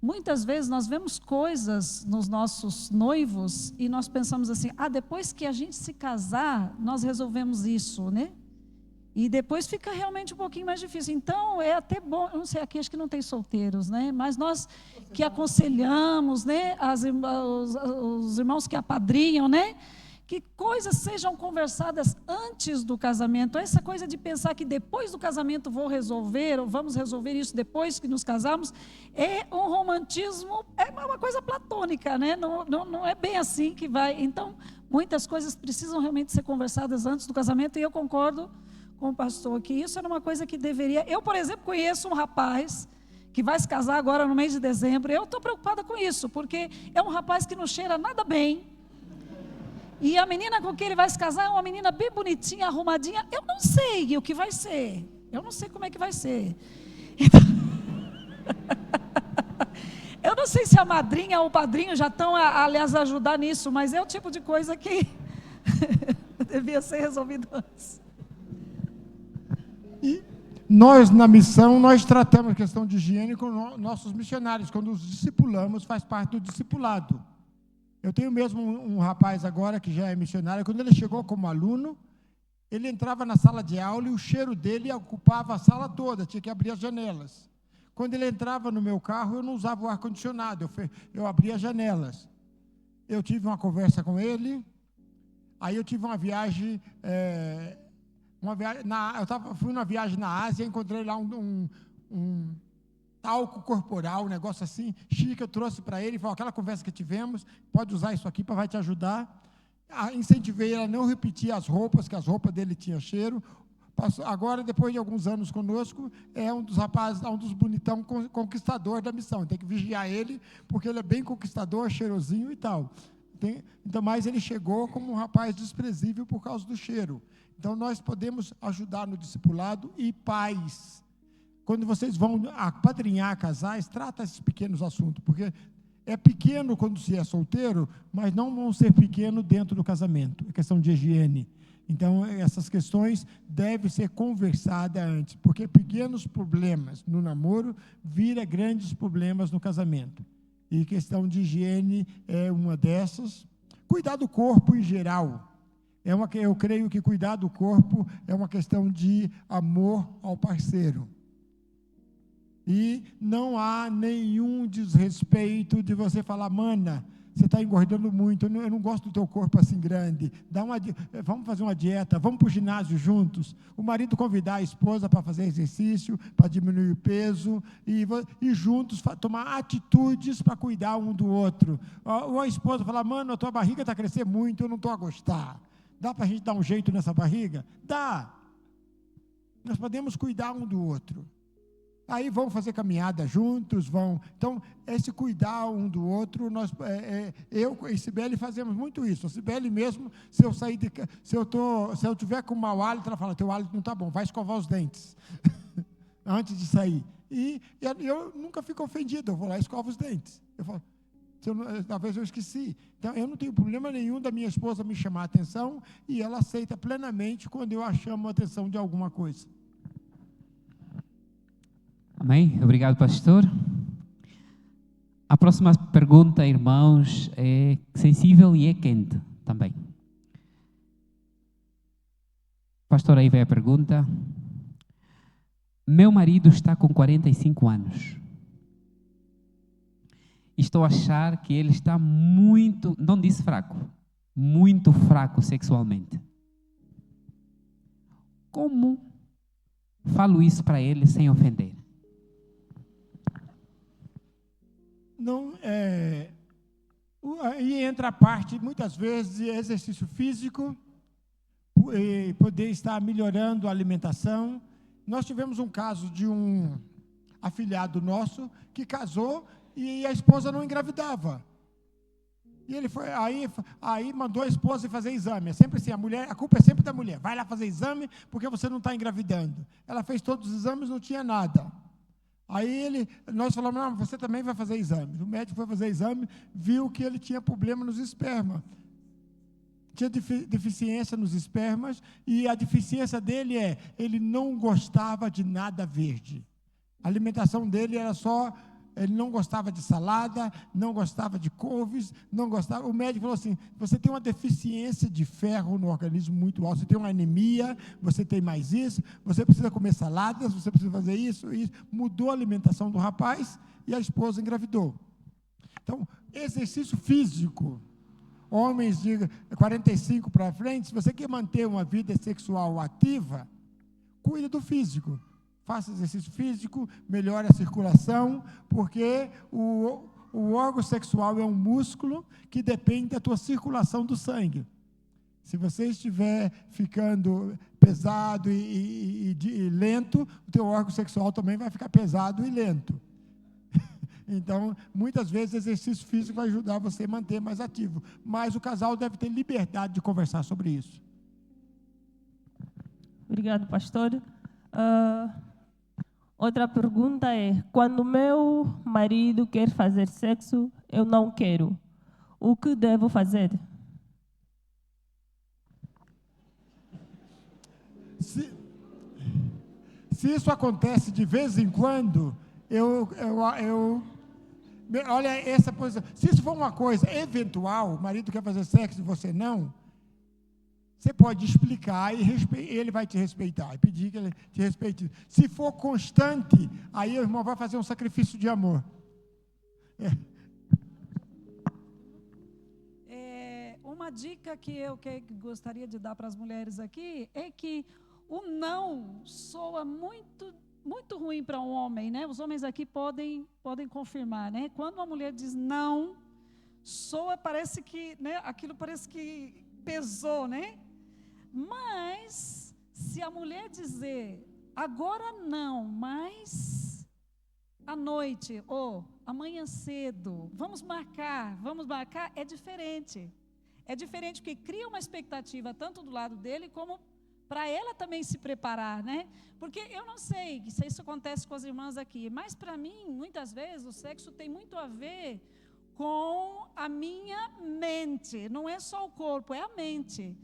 muitas vezes nós vemos coisas nos nossos noivos e nós pensamos assim, depois que a gente se casar, nós resolvemos isso, né? E depois fica realmente um pouquinho mais difícil. Então, é até bom, eu não sei, aqui acho que não tem solteiros, né? Mas nós que aconselhamos, né? Os irmãos que apadrinham, né? Que coisas sejam conversadas antes do casamento. Essa coisa de pensar que depois do casamento vou resolver, ou vamos resolver isso depois que nos casarmos, é um romantismo, é uma coisa platônica, né? Não é bem assim que vai. Então, muitas coisas precisam realmente ser conversadas antes do casamento, e eu concordo com o pastor que isso era uma coisa que deveria. Eu, por exemplo, conheço um rapaz que vai se casar agora no mês de dezembro. Eu estou preocupada com isso, porque é um rapaz que não cheira nada bem. E a menina com quem ele vai se casar é uma menina bem bonitinha, arrumadinha. Eu não sei o que vai ser. Eu não sei como é que vai ser. Então, eu não sei se a madrinha ou o padrinho já estão a lhes ajudar nisso, mas é o tipo de coisa que devia ser resolvido antes. E nós, na missão, nós tratamos a questão de higiene com nossos missionários. Quando os discipulamos, faz parte do discipulado. Eu tenho mesmo um rapaz agora que já é missionário. Quando ele chegou como aluno, ele entrava na sala de aula e o cheiro dele ocupava a sala toda, tinha que abrir as janelas. Quando ele entrava no meu carro, eu não usava o ar-condicionado, eu abria as janelas. Eu tive uma conversa com ele, aí eu tive uma viagem... fui numa viagem na Ásia, encontrei lá um talco corporal, um negócio assim, chique, eu trouxe para ele, falou, aquela conversa que tivemos, pode usar isso aqui, vai te ajudar. Incentivei ele a não repetir as roupas, que as roupas dele tinham cheiro. Agora, depois de alguns anos conosco, é um dos rapazes, um dos bonitão conquistador da missão. Tem que vigiar ele, porque ele é bem conquistador, cheirosinho e tal. Então, mas ele chegou como um rapaz desprezível por causa do cheiro. Então, nós podemos ajudar no discipulado. E pais, quando vocês vão apadrinhar casais, trata esses pequenos assuntos, porque é pequeno quando se é solteiro, mas não vão ser pequeno dentro do casamento, é questão de higiene. Então, essas questões devem ser conversadas antes, porque pequenos problemas no namoro viram grandes problemas no casamento. E questão de higiene é uma dessas. Cuidar do corpo em geral. Eu creio que cuidar do corpo é uma questão de amor ao parceiro. E não há nenhum desrespeito de você falar, mana, você está engordando muito, eu não gosto do teu corpo assim grande, vamos fazer uma dieta, vamos para o ginásio juntos. O marido convidar a esposa para fazer exercício, para diminuir o peso, e juntos tomar atitudes para cuidar um do outro. Ou a esposa falar, mano, a tua barriga está crescendo muito, eu não estou a gostar. Dá para a gente dar um jeito nessa barriga? Dá. Nós podemos cuidar um do outro. Aí vão fazer caminhada juntos, Então, esse cuidar um do outro, eu e Cibele fazemos muito isso. A Cibele mesmo, se eu tiver com mau hálito, ela fala, teu hálito não está bom, vai escovar os dentes, antes de sair. E eu nunca fico ofendido, eu vou lá e escovo os dentes. Eu falo, talvez eu esqueci. Então, eu não tenho problema nenhum da minha esposa me chamar a atenção, e ela aceita plenamente quando eu a chamo a atenção de alguma coisa. Amém? Obrigado, pastor. A próxima pergunta, irmãos, é sensível e é quente também. Pastor, aí vai a pergunta. Meu marido está com 45 anos. Estou a achar que ele está muito, não disse fraco, muito fraco sexualmente. Como falo isso para ele sem ofender? Não, aí entra a parte, muitas vezes, de exercício físico, poder estar melhorando a alimentação. Nós tivemos um caso de um afilhado nosso que casou e a esposa não engravidava. E ele foi, aí mandou a esposa fazer exame. É sempre assim, a culpa é sempre da mulher. Vai lá fazer exame porque você não está engravidando. Ela fez todos os exames, não tinha nada. Aí nós falamos, não, você também vai fazer exame. O médico foi fazer exame, viu que ele tinha problema nos espermas. Tinha deficiência nos espermas, e a deficiência dele ele não gostava de nada verde. A alimentação dele era só ele não gostava de salada, não gostava de couves, não gostava. O médico falou assim: você tem uma deficiência de ferro no organismo muito alta, você tem uma anemia, você tem mais isso, você precisa comer saladas, você precisa fazer isso. Mudou a alimentação do rapaz e a esposa engravidou. Então, exercício físico. Homens de 45 para frente, se você quer manter uma vida sexual ativa, cuida do físico. Faça exercício físico, melhore a circulação, porque o órgão sexual é um músculo que depende da tua circulação do sangue. Se você estiver ficando pesado e lento, o teu órgão sexual também vai ficar pesado e lento. Então, muitas vezes, exercício físico vai ajudar você a manter mais ativo. Mas o casal deve ter liberdade de conversar sobre isso. Obrigado, pastor. Outra pergunta é: quando meu marido quer fazer sexo, eu não quero. O que devo fazer? Se isso acontece de vez em quando, olha essa posição. Se isso for uma coisa eventual, o marido quer fazer sexo e você não, você pode explicar e ele vai te respeitar, e pedir que ele te respeite. Se for constante, aí o irmão vai fazer um sacrifício de amor. Uma dica que eu gostaria de dar para as mulheres aqui é que o não soa muito, muito ruim para um homem, né? Os homens aqui podem confirmar, né? Quando uma mulher diz não, soa, parece que, né? Aquilo parece que pesou, né? Mas, se a mulher dizer, agora não, mas à noite, ou amanhã cedo, vamos marcar, é diferente. É diferente porque cria uma expectativa tanto do lado dele, como para ela também se preparar, né? Porque eu não sei se isso acontece com as irmãs aqui, mas para mim, muitas vezes, o sexo tem muito a ver com a minha mente. Não é só o corpo, é a mente.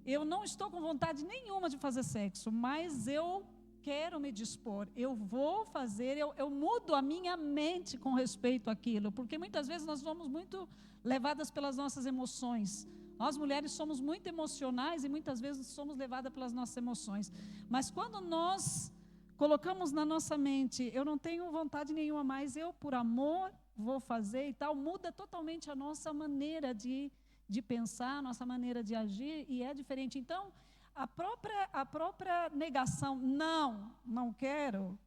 Eu não estou com vontade nenhuma de fazer sexo, mas eu quero me dispor, eu vou fazer, eu mudo a minha mente com respeito àquilo, porque muitas vezes nós somos muito levadas pelas nossas emoções. Nós mulheres somos muito emocionais e muitas vezes somos levadas pelas nossas emoções. Mas quando nós colocamos na nossa mente, eu não tenho vontade nenhuma, mas eu por amor vou fazer e tal, muda totalmente a nossa maneira de pensar, nossa maneira de agir, e é diferente. Então, a própria negação, não quero,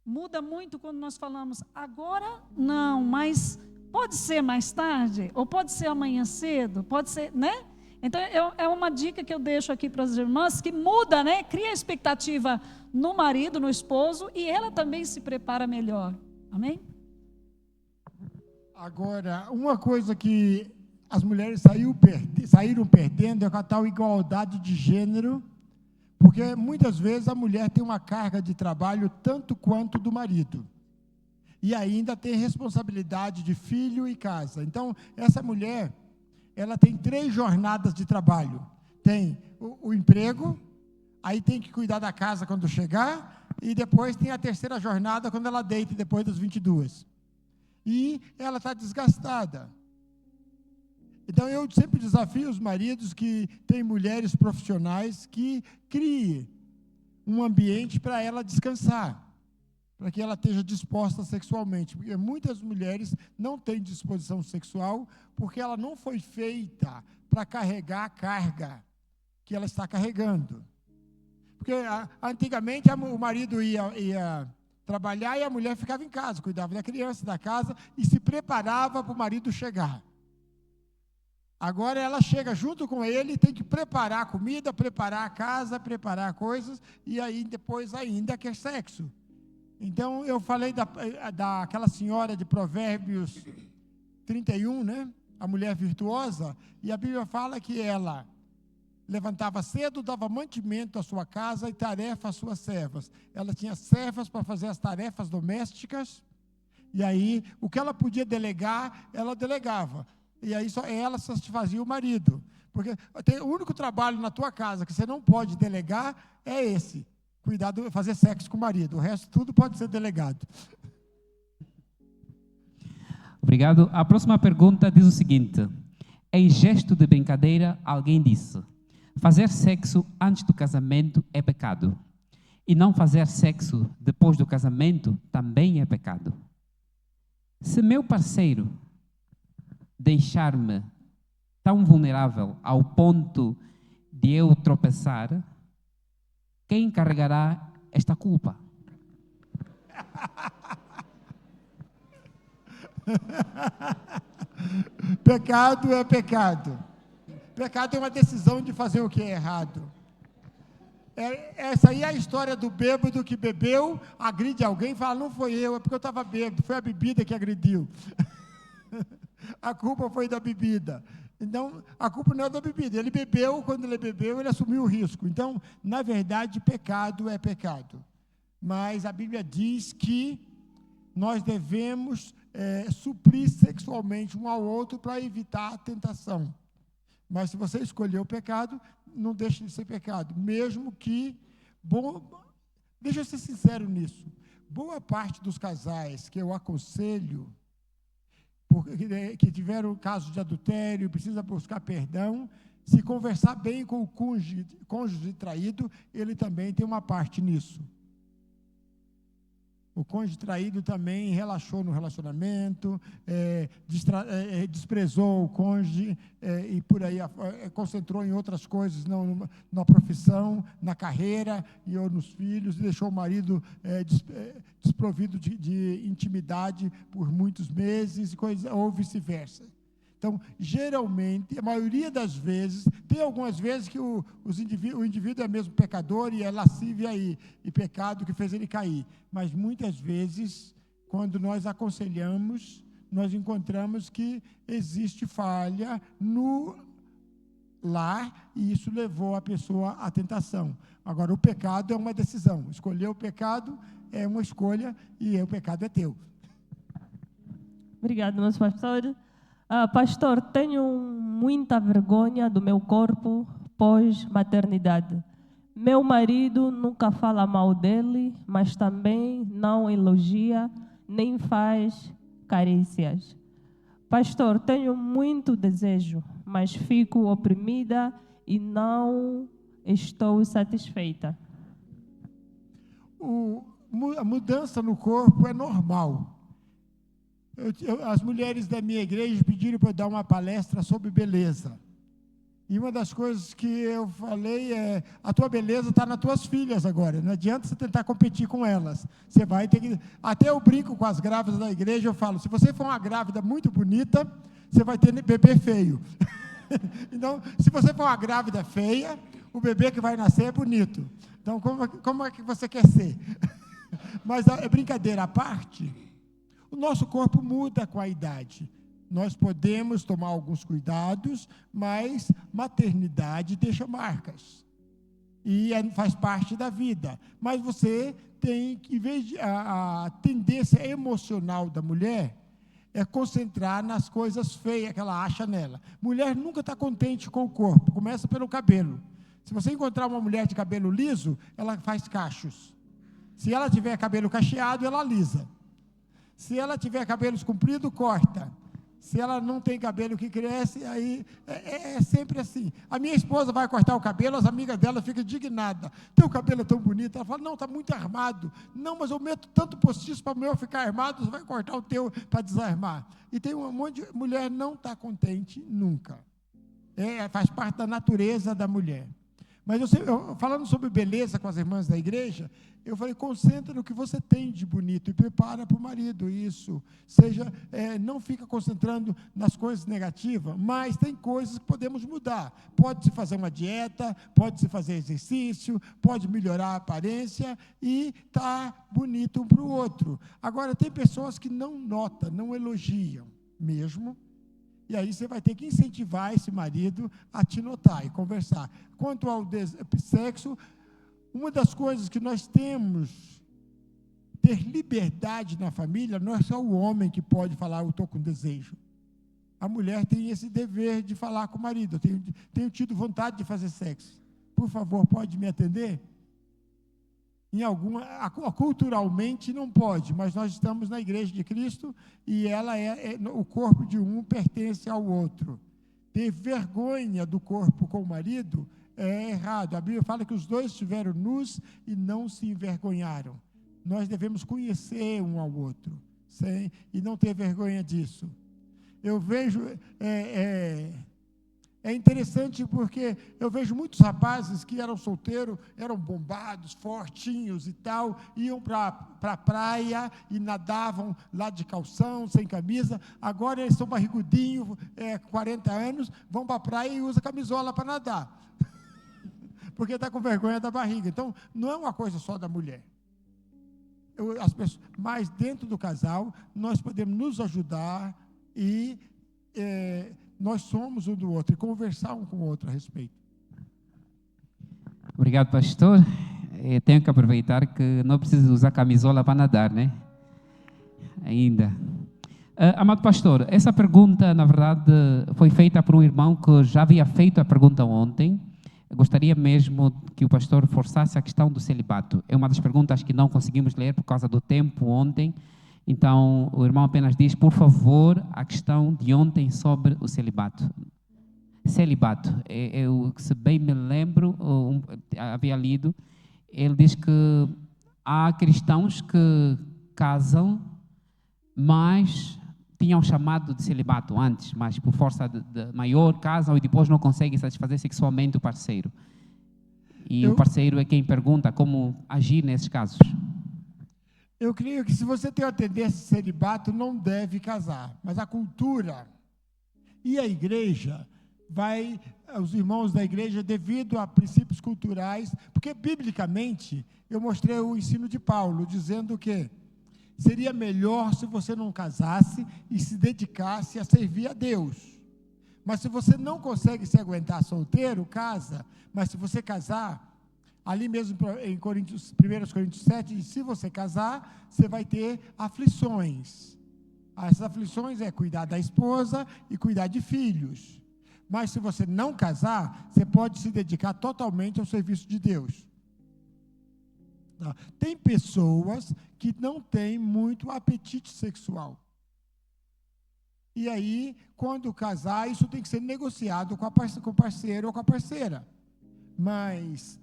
muda muito quando nós falamos, agora não, mas pode ser mais tarde, ou pode ser amanhã cedo, pode ser, né? Então, é uma dica que eu deixo aqui para as irmãs, que muda, né? Cria expectativa no marido, no esposo, e ela também se prepara melhor. Amém? Agora, uma coisa que as mulheres saíram perdendo é com a tal igualdade de gênero, porque muitas vezes a mulher tem uma carga de trabalho tanto quanto do marido, e ainda tem responsabilidade de filho e casa. Então, essa mulher, ela tem 3 jornadas de trabalho. Tem o emprego, aí tem que cuidar da casa quando chegar, e depois tem a 3ª jornada quando ela deita, depois das 22. E ela está desgastada. Então, eu sempre desafio os maridos que têm mulheres profissionais que criem um ambiente para ela descansar, para que ela esteja disposta sexualmente. Porque muitas mulheres não têm disposição sexual porque ela não foi feita para carregar a carga que ela está carregando. Porque antigamente o marido ia trabalhar e a mulher ficava em casa, cuidava da criança, da casa e se preparava para o marido chegar. Agora ela chega junto com ele, tem que preparar a comida, preparar a casa, preparar coisas, e aí depois ainda quer sexo. Então eu falei daquela senhora de Provérbios 31, né? A mulher virtuosa, e a Bíblia fala que ela levantava cedo, dava mantimento à sua casa e tarefa às suas servas. Ela tinha servas para fazer as tarefas domésticas, e aí o que ela podia delegar, ela delegava. E aí só ela satisfazia o marido. Porque o único trabalho na tua casa que você não pode delegar é esse. Fazer sexo com o marido. O resto tudo pode ser delegado. Obrigado. A próxima pergunta diz o seguinte: em gesto de brincadeira, alguém disse: fazer sexo antes do casamento é pecado. E não fazer sexo depois do casamento também é pecado. Se meu parceiro deixar-me tão vulnerável ao ponto de eu tropeçar, quem carregará esta culpa? Pecado é pecado. Pecado é uma decisão de fazer o que é errado. Essa aí é a história do bêbado que bebeu, agride alguém e fala: não foi eu, é porque eu estava bêbado, foi a bebida que agrediu. A culpa foi da bebida. Então, a culpa não é da bebida. Ele bebeu, quando ele bebeu, ele assumiu o risco. Então, na verdade, pecado é pecado. Mas a Bíblia diz que nós devemos suprir sexualmente um ao outro para evitar a tentação. Mas se você escolher o pecado, não deixe de ser pecado. Mesmo que, deixa eu ser sincero nisso, boa parte dos casais que eu aconselho, que tiveram caso de adultério, precisa buscar perdão, se conversar bem com o cônjuge traído, ele também tem uma parte nisso. O cônjuge traído também relaxou no relacionamento, desprezou o cônjuge e por aí concentrou em outras coisas, não na profissão, na carreira ou nos filhos, e deixou o marido desprovido de intimidade por muitos meses, ou vice-versa. Então, geralmente, a maioria das vezes, tem algumas vezes que o indivíduo é mesmo pecador e é lascívia e pecado que fez ele cair. Mas muitas vezes, quando nós aconselhamos, nós encontramos que existe falha no lar e isso levou a pessoa à tentação. Agora, o pecado é uma decisão. Escolher o pecado é uma escolha e o pecado é teu. Obrigado, nosso pastor. Pastor, tenho muita vergonha do meu corpo pós-maternidade. Meu marido nunca fala mal dele, mas também não elogia, nem faz carícias. Pastor, tenho muito desejo, mas fico oprimida e não estou satisfeita. A mudança no corpo é normal. As mulheres da minha igreja pediram para eu dar uma palestra sobre beleza. E uma das coisas que eu falei é: a tua beleza está nas tuas filhas agora. Não adianta você tentar competir com elas. Você vai ter que... Até eu brinco com as grávidas da igreja, eu falo: se você for uma grávida muito bonita, você vai ter bebê feio. Então, se você for uma grávida feia, o bebê que vai nascer é bonito. Então, como é que você quer ser? Mas, brincadeira à parte, o nosso corpo muda com a idade. Nós podemos tomar alguns cuidados, mas maternidade deixa marcas. E faz parte da vida. Mas você tem que, em vez de a tendência emocional da mulher, é concentrar nas coisas feias que ela acha nela. Mulher nunca está contente com o corpo, começa pelo cabelo. Se você encontrar uma mulher de cabelo liso, ela faz cachos. Se ela tiver cabelo cacheado, ela alisa. Se ela tiver cabelos compridos, corta. Se ela não tem cabelo que cresce, aí é sempre assim. A minha esposa vai cortar o cabelo, as amigas dela ficam indignadas. Teu cabelo é tão bonito. Ela fala: não, está muito armado. Não, mas eu meto tanto postiço para o meu ficar armado, você vai cortar o teu para desarmar. E tem um monte de mulher não está contente nunca. Faz parte da natureza da mulher. Mas falando sobre beleza com as irmãs da igreja, eu falei: concentra no que você tem de bonito e prepara para o marido isso. Não fica concentrando nas coisas negativas, mas tem coisas que podemos mudar. Pode-se fazer uma dieta, pode-se fazer exercício, pode melhorar a aparência e estar bonito um para o outro. Agora, tem pessoas que não notam, não elogiam mesmo. E aí você vai ter que incentivar esse marido a te notar e conversar. Quanto ao sexo, uma das coisas que nós temos, ter liberdade na família, não é só o homem que pode falar: eu estou com desejo. A mulher tem esse dever de falar com o marido: eu tenho tido vontade de fazer sexo. Por favor, pode me atender? Culturalmente não pode, mas nós estamos na igreja de Cristo e ela o corpo de um pertence ao outro. Ter vergonha do corpo com o marido é errado. A Bíblia fala que os dois estiveram nus e não se envergonharam. Nós devemos conhecer um ao outro, e não ter vergonha disso. Eu vejo, é interessante porque eu vejo muitos rapazes que eram solteiros, eram bombados, fortinhos e tal, iam para a praia e nadavam lá de calção, sem camisa. Agora eles são barrigudinhos, 40 anos, vão para a praia e usam camisola para nadar, porque está com vergonha da barriga. Então, não é uma coisa só da mulher. Mas dentro do casal, nós podemos nos ajudar e nós somos um do outro, e conversar um com o outro a respeito. Obrigado, pastor. Eu tenho que aproveitar que não preciso usar camisola para nadar, né? Ainda. Amado pastor, essa pergunta, na verdade, foi feita por um irmão que já havia feito a pergunta ontem. Eu gostaria mesmo que o pastor forçasse a questão do celibato. É uma das perguntas que não conseguimos ler por causa do tempo ontem. Então, o irmão apenas diz, por favor, a questão de ontem sobre o celibato. Celibato, eu, se bem me lembro, havia lido, ele diz que há cristãos que casam, mas tinham chamado de celibato antes, mas por força de maior casam e depois não conseguem satisfazer sexualmente o parceiro. E o parceiro é quem pergunta como agir nesses casos. Eu creio que se você tem a tendência de celibato, não deve casar. Mas a cultura e a igreja os irmãos da igreja, devido a princípios culturais, porque biblicamente, eu mostrei o ensino de Paulo, dizendo que seria melhor se você não casasse e se dedicasse a servir a Deus. Mas se você não consegue se aguentar solteiro, casa. Mas se você casar, ali mesmo em 1 Coríntios 7, se você casar, você vai ter aflições. Essas aflições é cuidar da esposa e cuidar de filhos. Mas se você não casar, você pode se dedicar totalmente ao serviço de Deus. Tem pessoas que não têm muito apetite sexual. E aí, quando casar, isso tem que ser negociado com o parceiro ou com a parceira. Mas,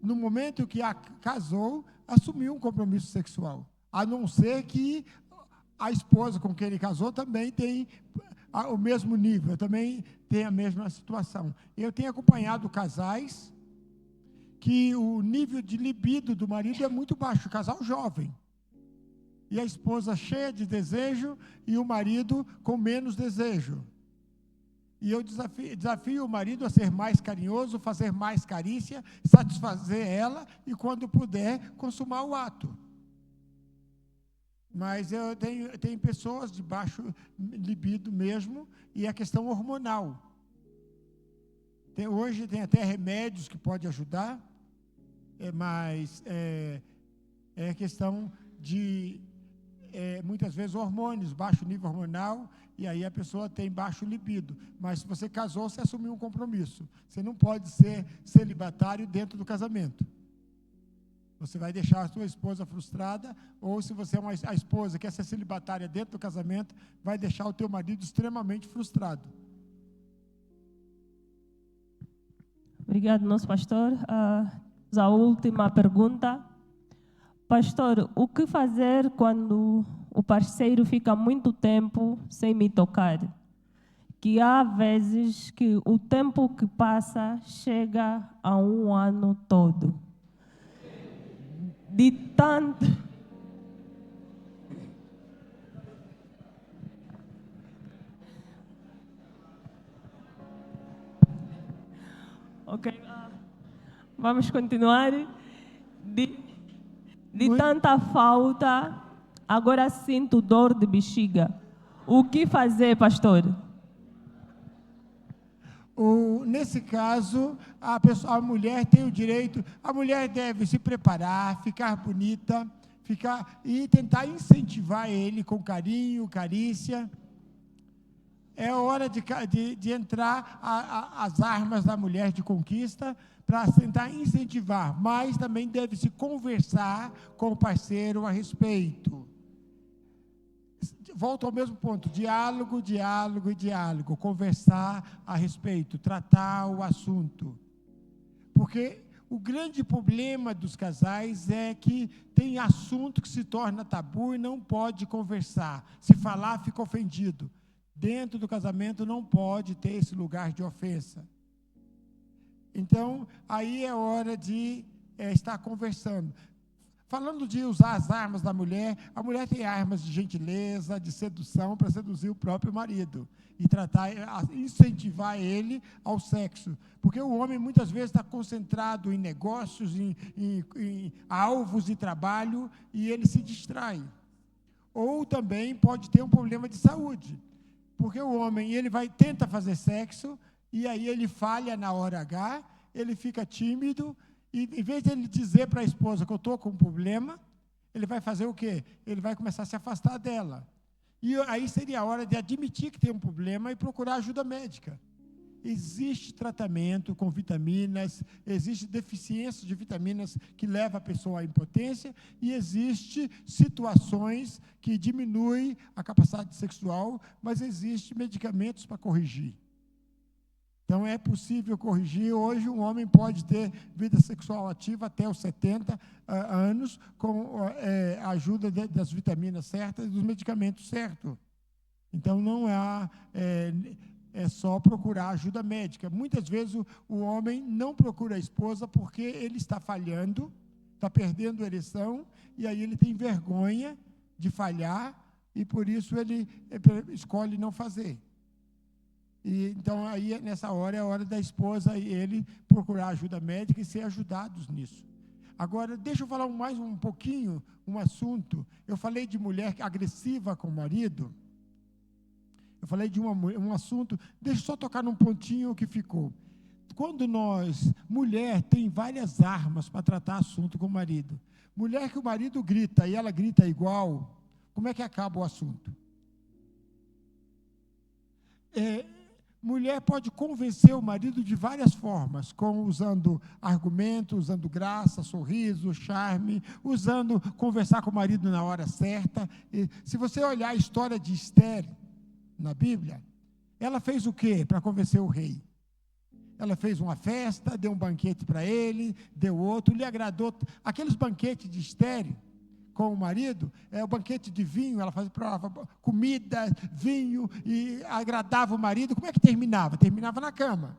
no momento que casou, assumiu um compromisso sexual. A não ser que a esposa com quem ele casou também tem o mesmo nível, também tem a mesma situação. Eu tenho acompanhado casais que o nível de libido do marido é muito baixo, casal jovem. E a esposa cheia de desejo e o marido com menos desejo. E eu desafio o marido a ser mais carinhoso, fazer mais carícia, satisfazer ela e, quando puder, consumar o ato. Mas eu tenho pessoas de baixo libido mesmo, e a questão hormonal. Hoje tem até remédios que podem ajudar, mas é questão de, muitas vezes, hormônios, baixo nível hormonal, e aí a pessoa tem baixo libido. Mas se você casou, você assumiu um compromisso. Você não pode ser celibatário dentro do casamento. Você vai deixar a sua esposa frustrada, ou se você é a esposa que quer ser celibatária dentro do casamento, vai deixar o teu marido extremamente frustrado. Obrigado, nosso pastor. A última pergunta. Pastor, o que fazer quando o parceiro fica muito tempo sem me tocar? Que há vezes que o tempo que passa chega a 1 ano todo. De tanto. Ok, vamos continuar. De tanta falta, agora sinto dor de bexiga. O que fazer, pastor? Nesse caso, a mulher tem o direito, a mulher deve se preparar, ficar bonita, e tentar incentivar ele com carinho, carícia. é hora de entrar as armas da mulher de conquista para tentar incentivar, mas também deve-se conversar com o parceiro a respeito. Volto ao mesmo ponto, diálogo, diálogo e diálogo, conversar a respeito, tratar o assunto. Porque o grande problema dos casais é que tem assunto que se torna tabu e não pode conversar. Se falar, fica ofendido. Dentro do casamento não pode ter esse lugar de ofensa. Então, aí é hora de estar conversando. Falando de usar as armas da mulher, a mulher tem armas de gentileza, de sedução, para seduzir o próprio marido e incentivar ele ao sexo. Porque o homem muitas vezes está concentrado em negócios, em alvos de trabalho, e ele se distrai. Ou também pode ter um problema de saúde, porque o homem tenta fazer sexo, e aí ele falha na hora H, ele fica tímido, e em vez de ele dizer para a esposa que eu estou com um problema, ele vai fazer o quê? Ele vai começar a se afastar dela. E aí seria a hora de admitir que tem um problema e procurar ajuda médica. Existe tratamento com vitaminas, existe deficiência de vitaminas que leva a pessoa à impotência, e existe situações que diminuem a capacidade sexual, mas existem medicamentos para corrigir. Então, é possível corrigir. Hoje, um homem pode ter vida sexual ativa até os 70 anos, com a ajuda das vitaminas certas e dos medicamentos certos. Então, não é só procurar ajuda médica. Muitas vezes, o homem não procura a esposa porque ele está falhando, está perdendo a ereção, e aí ele tem vergonha de falhar, e por isso ele escolhe não fazer. Então, aí, nessa hora, é a hora da esposa e ele procurar ajuda médica e ser ajudados nisso. Agora, deixa eu falar mais um pouquinho, um assunto. Eu falei de mulher agressiva com o marido. Eu falei de um assunto. Deixa eu só tocar num pontinho que ficou. Quando mulher tem várias armas para tratar assunto com o marido. Mulher que o marido grita e ela grita igual, como é que acaba o assunto? Mulher pode convencer o marido de várias formas, usando argumentos, usando graça, sorriso, charme, conversar com o marido na hora certa. E, se você olhar a história de Esther na Bíblia, ela fez o quê para convencer o rei? Ela fez uma festa, deu um banquete para ele, deu outro, lhe agradou. Aqueles banquetes de Esther com o marido, o banquete de vinho, ela fazia comida, vinho, e agradava o marido. Como é que terminava? Terminava na cama.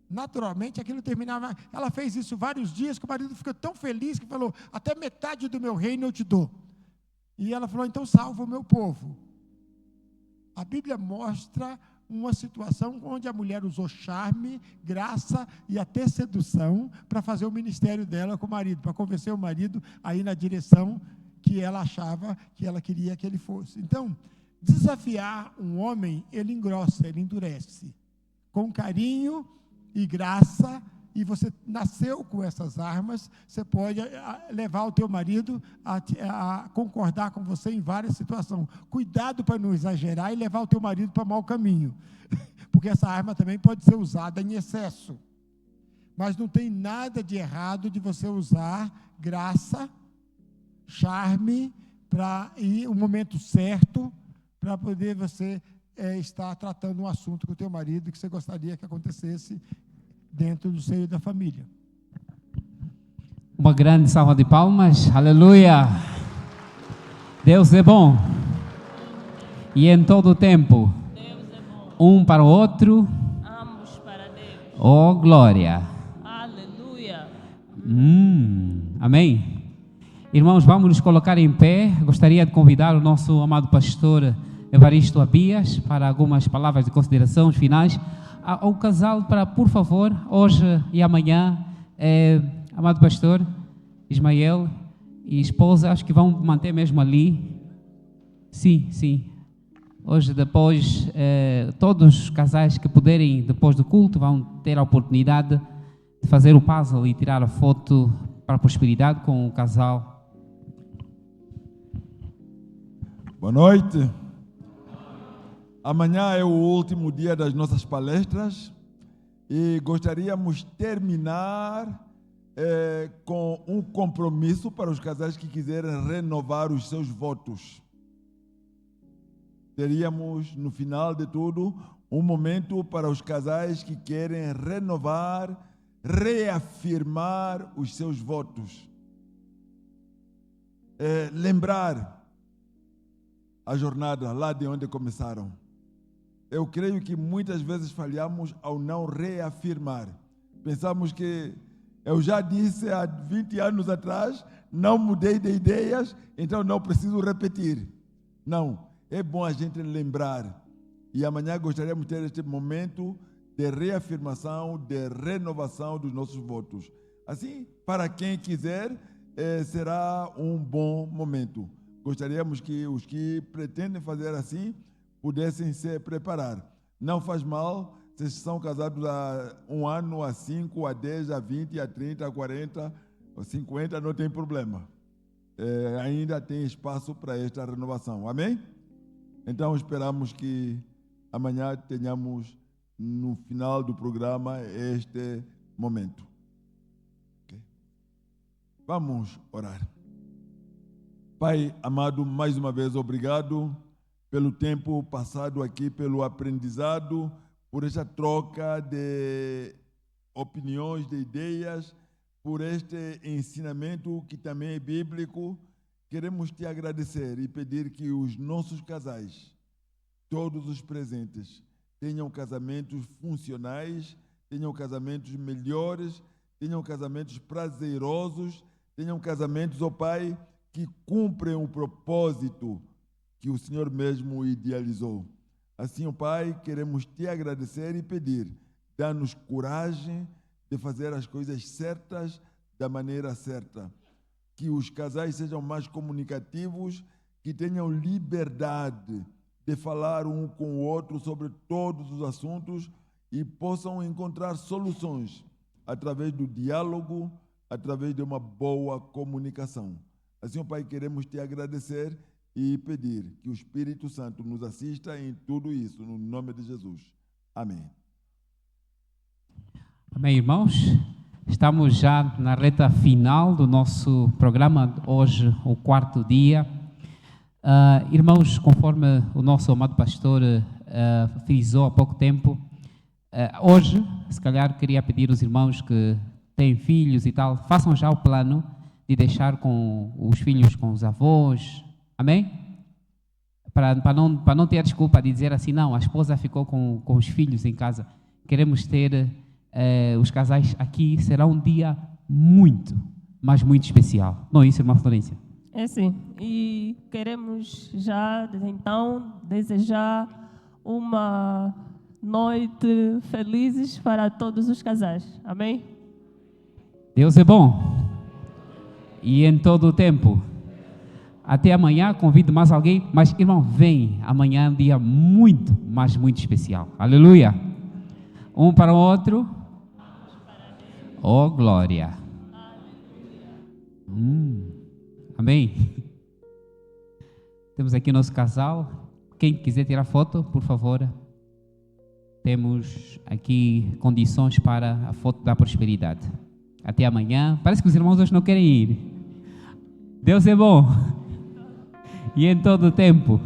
Naturalmente, aquilo terminava. Ela fez isso vários dias, que o marido ficou tão feliz que falou: até metade do meu reino eu te dou. E ela falou: então salva o meu povo. A Bíblia mostra uma situação onde a mulher usou charme, graça e até sedução para fazer o ministério dela com o marido, para convencer o marido a ir na direção que ela achava que ela queria que ele fosse. Então, desafiar um homem, ele engrossa, ele endurece. Com carinho e graça, e você nasceu com essas armas, você pode levar o teu marido a concordar com você em várias situações. Cuidado para não exagerar e levar o teu marido para mau caminho, porque essa arma também pode ser usada em excesso. Mas não tem nada de errado de você usar graça, charme, para ir no momento certo, para poder você estar tratando um assunto com o teu marido que você gostaria que acontecesse dentro do seio da família. Uma grande salva de palmas, aleluia! Deus é bom, e em todo o tempo, Deus é bom. um para o outro, Ambos para Deus. oh glória! Aleluia. Amém? Irmãos, vamos nos colocar em pé. Gostaria de convidar o nosso amado pastor Evaristo Abias para algumas palavras de consideração finais. Ao casal, para, por favor, hoje e amanhã, amado pastor Ismael e esposa, acho que vão manter mesmo ali. Sim. Hoje, depois, todos os casais que puderem, depois do culto, vão ter a oportunidade de fazer o puzzle e tirar a foto para a prosperidade com o casal. Boa noite. Amanhã é o último dia das nossas palestras e gostaríamos de terminar com um compromisso para os casais que quiserem renovar os seus votos. Teríamos, no final de tudo, um momento para os casais que querem renovar, reafirmar os seus votos. Lembrar a jornada lá de onde começaram. Eu creio que muitas vezes falhamos ao não reafirmar. Pensamos que eu já disse há 20 anos atrás, não mudei de ideias, então não preciso repetir. Não, é bom a gente lembrar. E amanhã gostaríamos de ter este momento de reafirmação, de renovação dos nossos votos. Assim, para quem quiser, será um bom momento. Gostaríamos que os que pretendem fazer assim pudessem se preparar. Não faz mal, se são casados há 1 ano, há 5, há 10, há 20, há 30, há 40, há 50, não tem problema. Ainda tem espaço para esta renovação. Amém? Então esperamos que amanhã tenhamos, no final do programa, este momento. Okay? Vamos orar. Pai amado, mais uma vez, obrigado pelo tempo passado aqui, pelo aprendizado, por esta troca de opiniões, de ideias, por este ensinamento que também é bíblico. Queremos te agradecer e pedir que os nossos casais, todos os presentes, tenham casamentos funcionais, tenham casamentos melhores, tenham casamentos prazerosos, tenham casamentos, ó Pai, que cumprem o propósito que o Senhor mesmo idealizou. Assim, ó Pai, queremos te agradecer e pedir, dá-nos coragem de fazer as coisas certas da maneira certa. Que os casais sejam mais comunicativos, que tenham liberdade de falar um com o outro sobre todos os assuntos e possam encontrar soluções através do diálogo, através de uma boa comunicação. Assim, ó Pai, queremos te agradecer e pedir que o Espírito Santo nos assista em tudo isso, no nome de Jesus. Amém. Amém, irmãos? Estamos já na reta final do nosso programa, hoje, o 4º dia. Irmãos, conforme o nosso amado pastor frisou há pouco tempo, hoje, se calhar, queria pedir aos irmãos que têm filhos e tal, façam já o plano de deixar com os filhos com os avós. Amém? Para não ter a desculpa de dizer assim, não, a esposa ficou com os filhos em casa. Queremos ter os casais aqui, será um dia muito, mas muito especial. Não é isso, irmã Florência? É sim. E queremos já, então, desejar uma noite felizes para todos os casais. Amém? Deus é bom. E em todo o tempo. Até amanhã, convido mais alguém, mas irmão, vem, amanhã é um dia muito, mas muito especial. Aleluia! Um para o outro. Oh, glória! Amém? Temos aqui o nosso casal. Quem quiser tirar foto, por favor. Temos aqui condições para a foto da prosperidade. Até amanhã. Parece que os irmãos hoje não querem ir. Deus é bom. E em todo o tempo.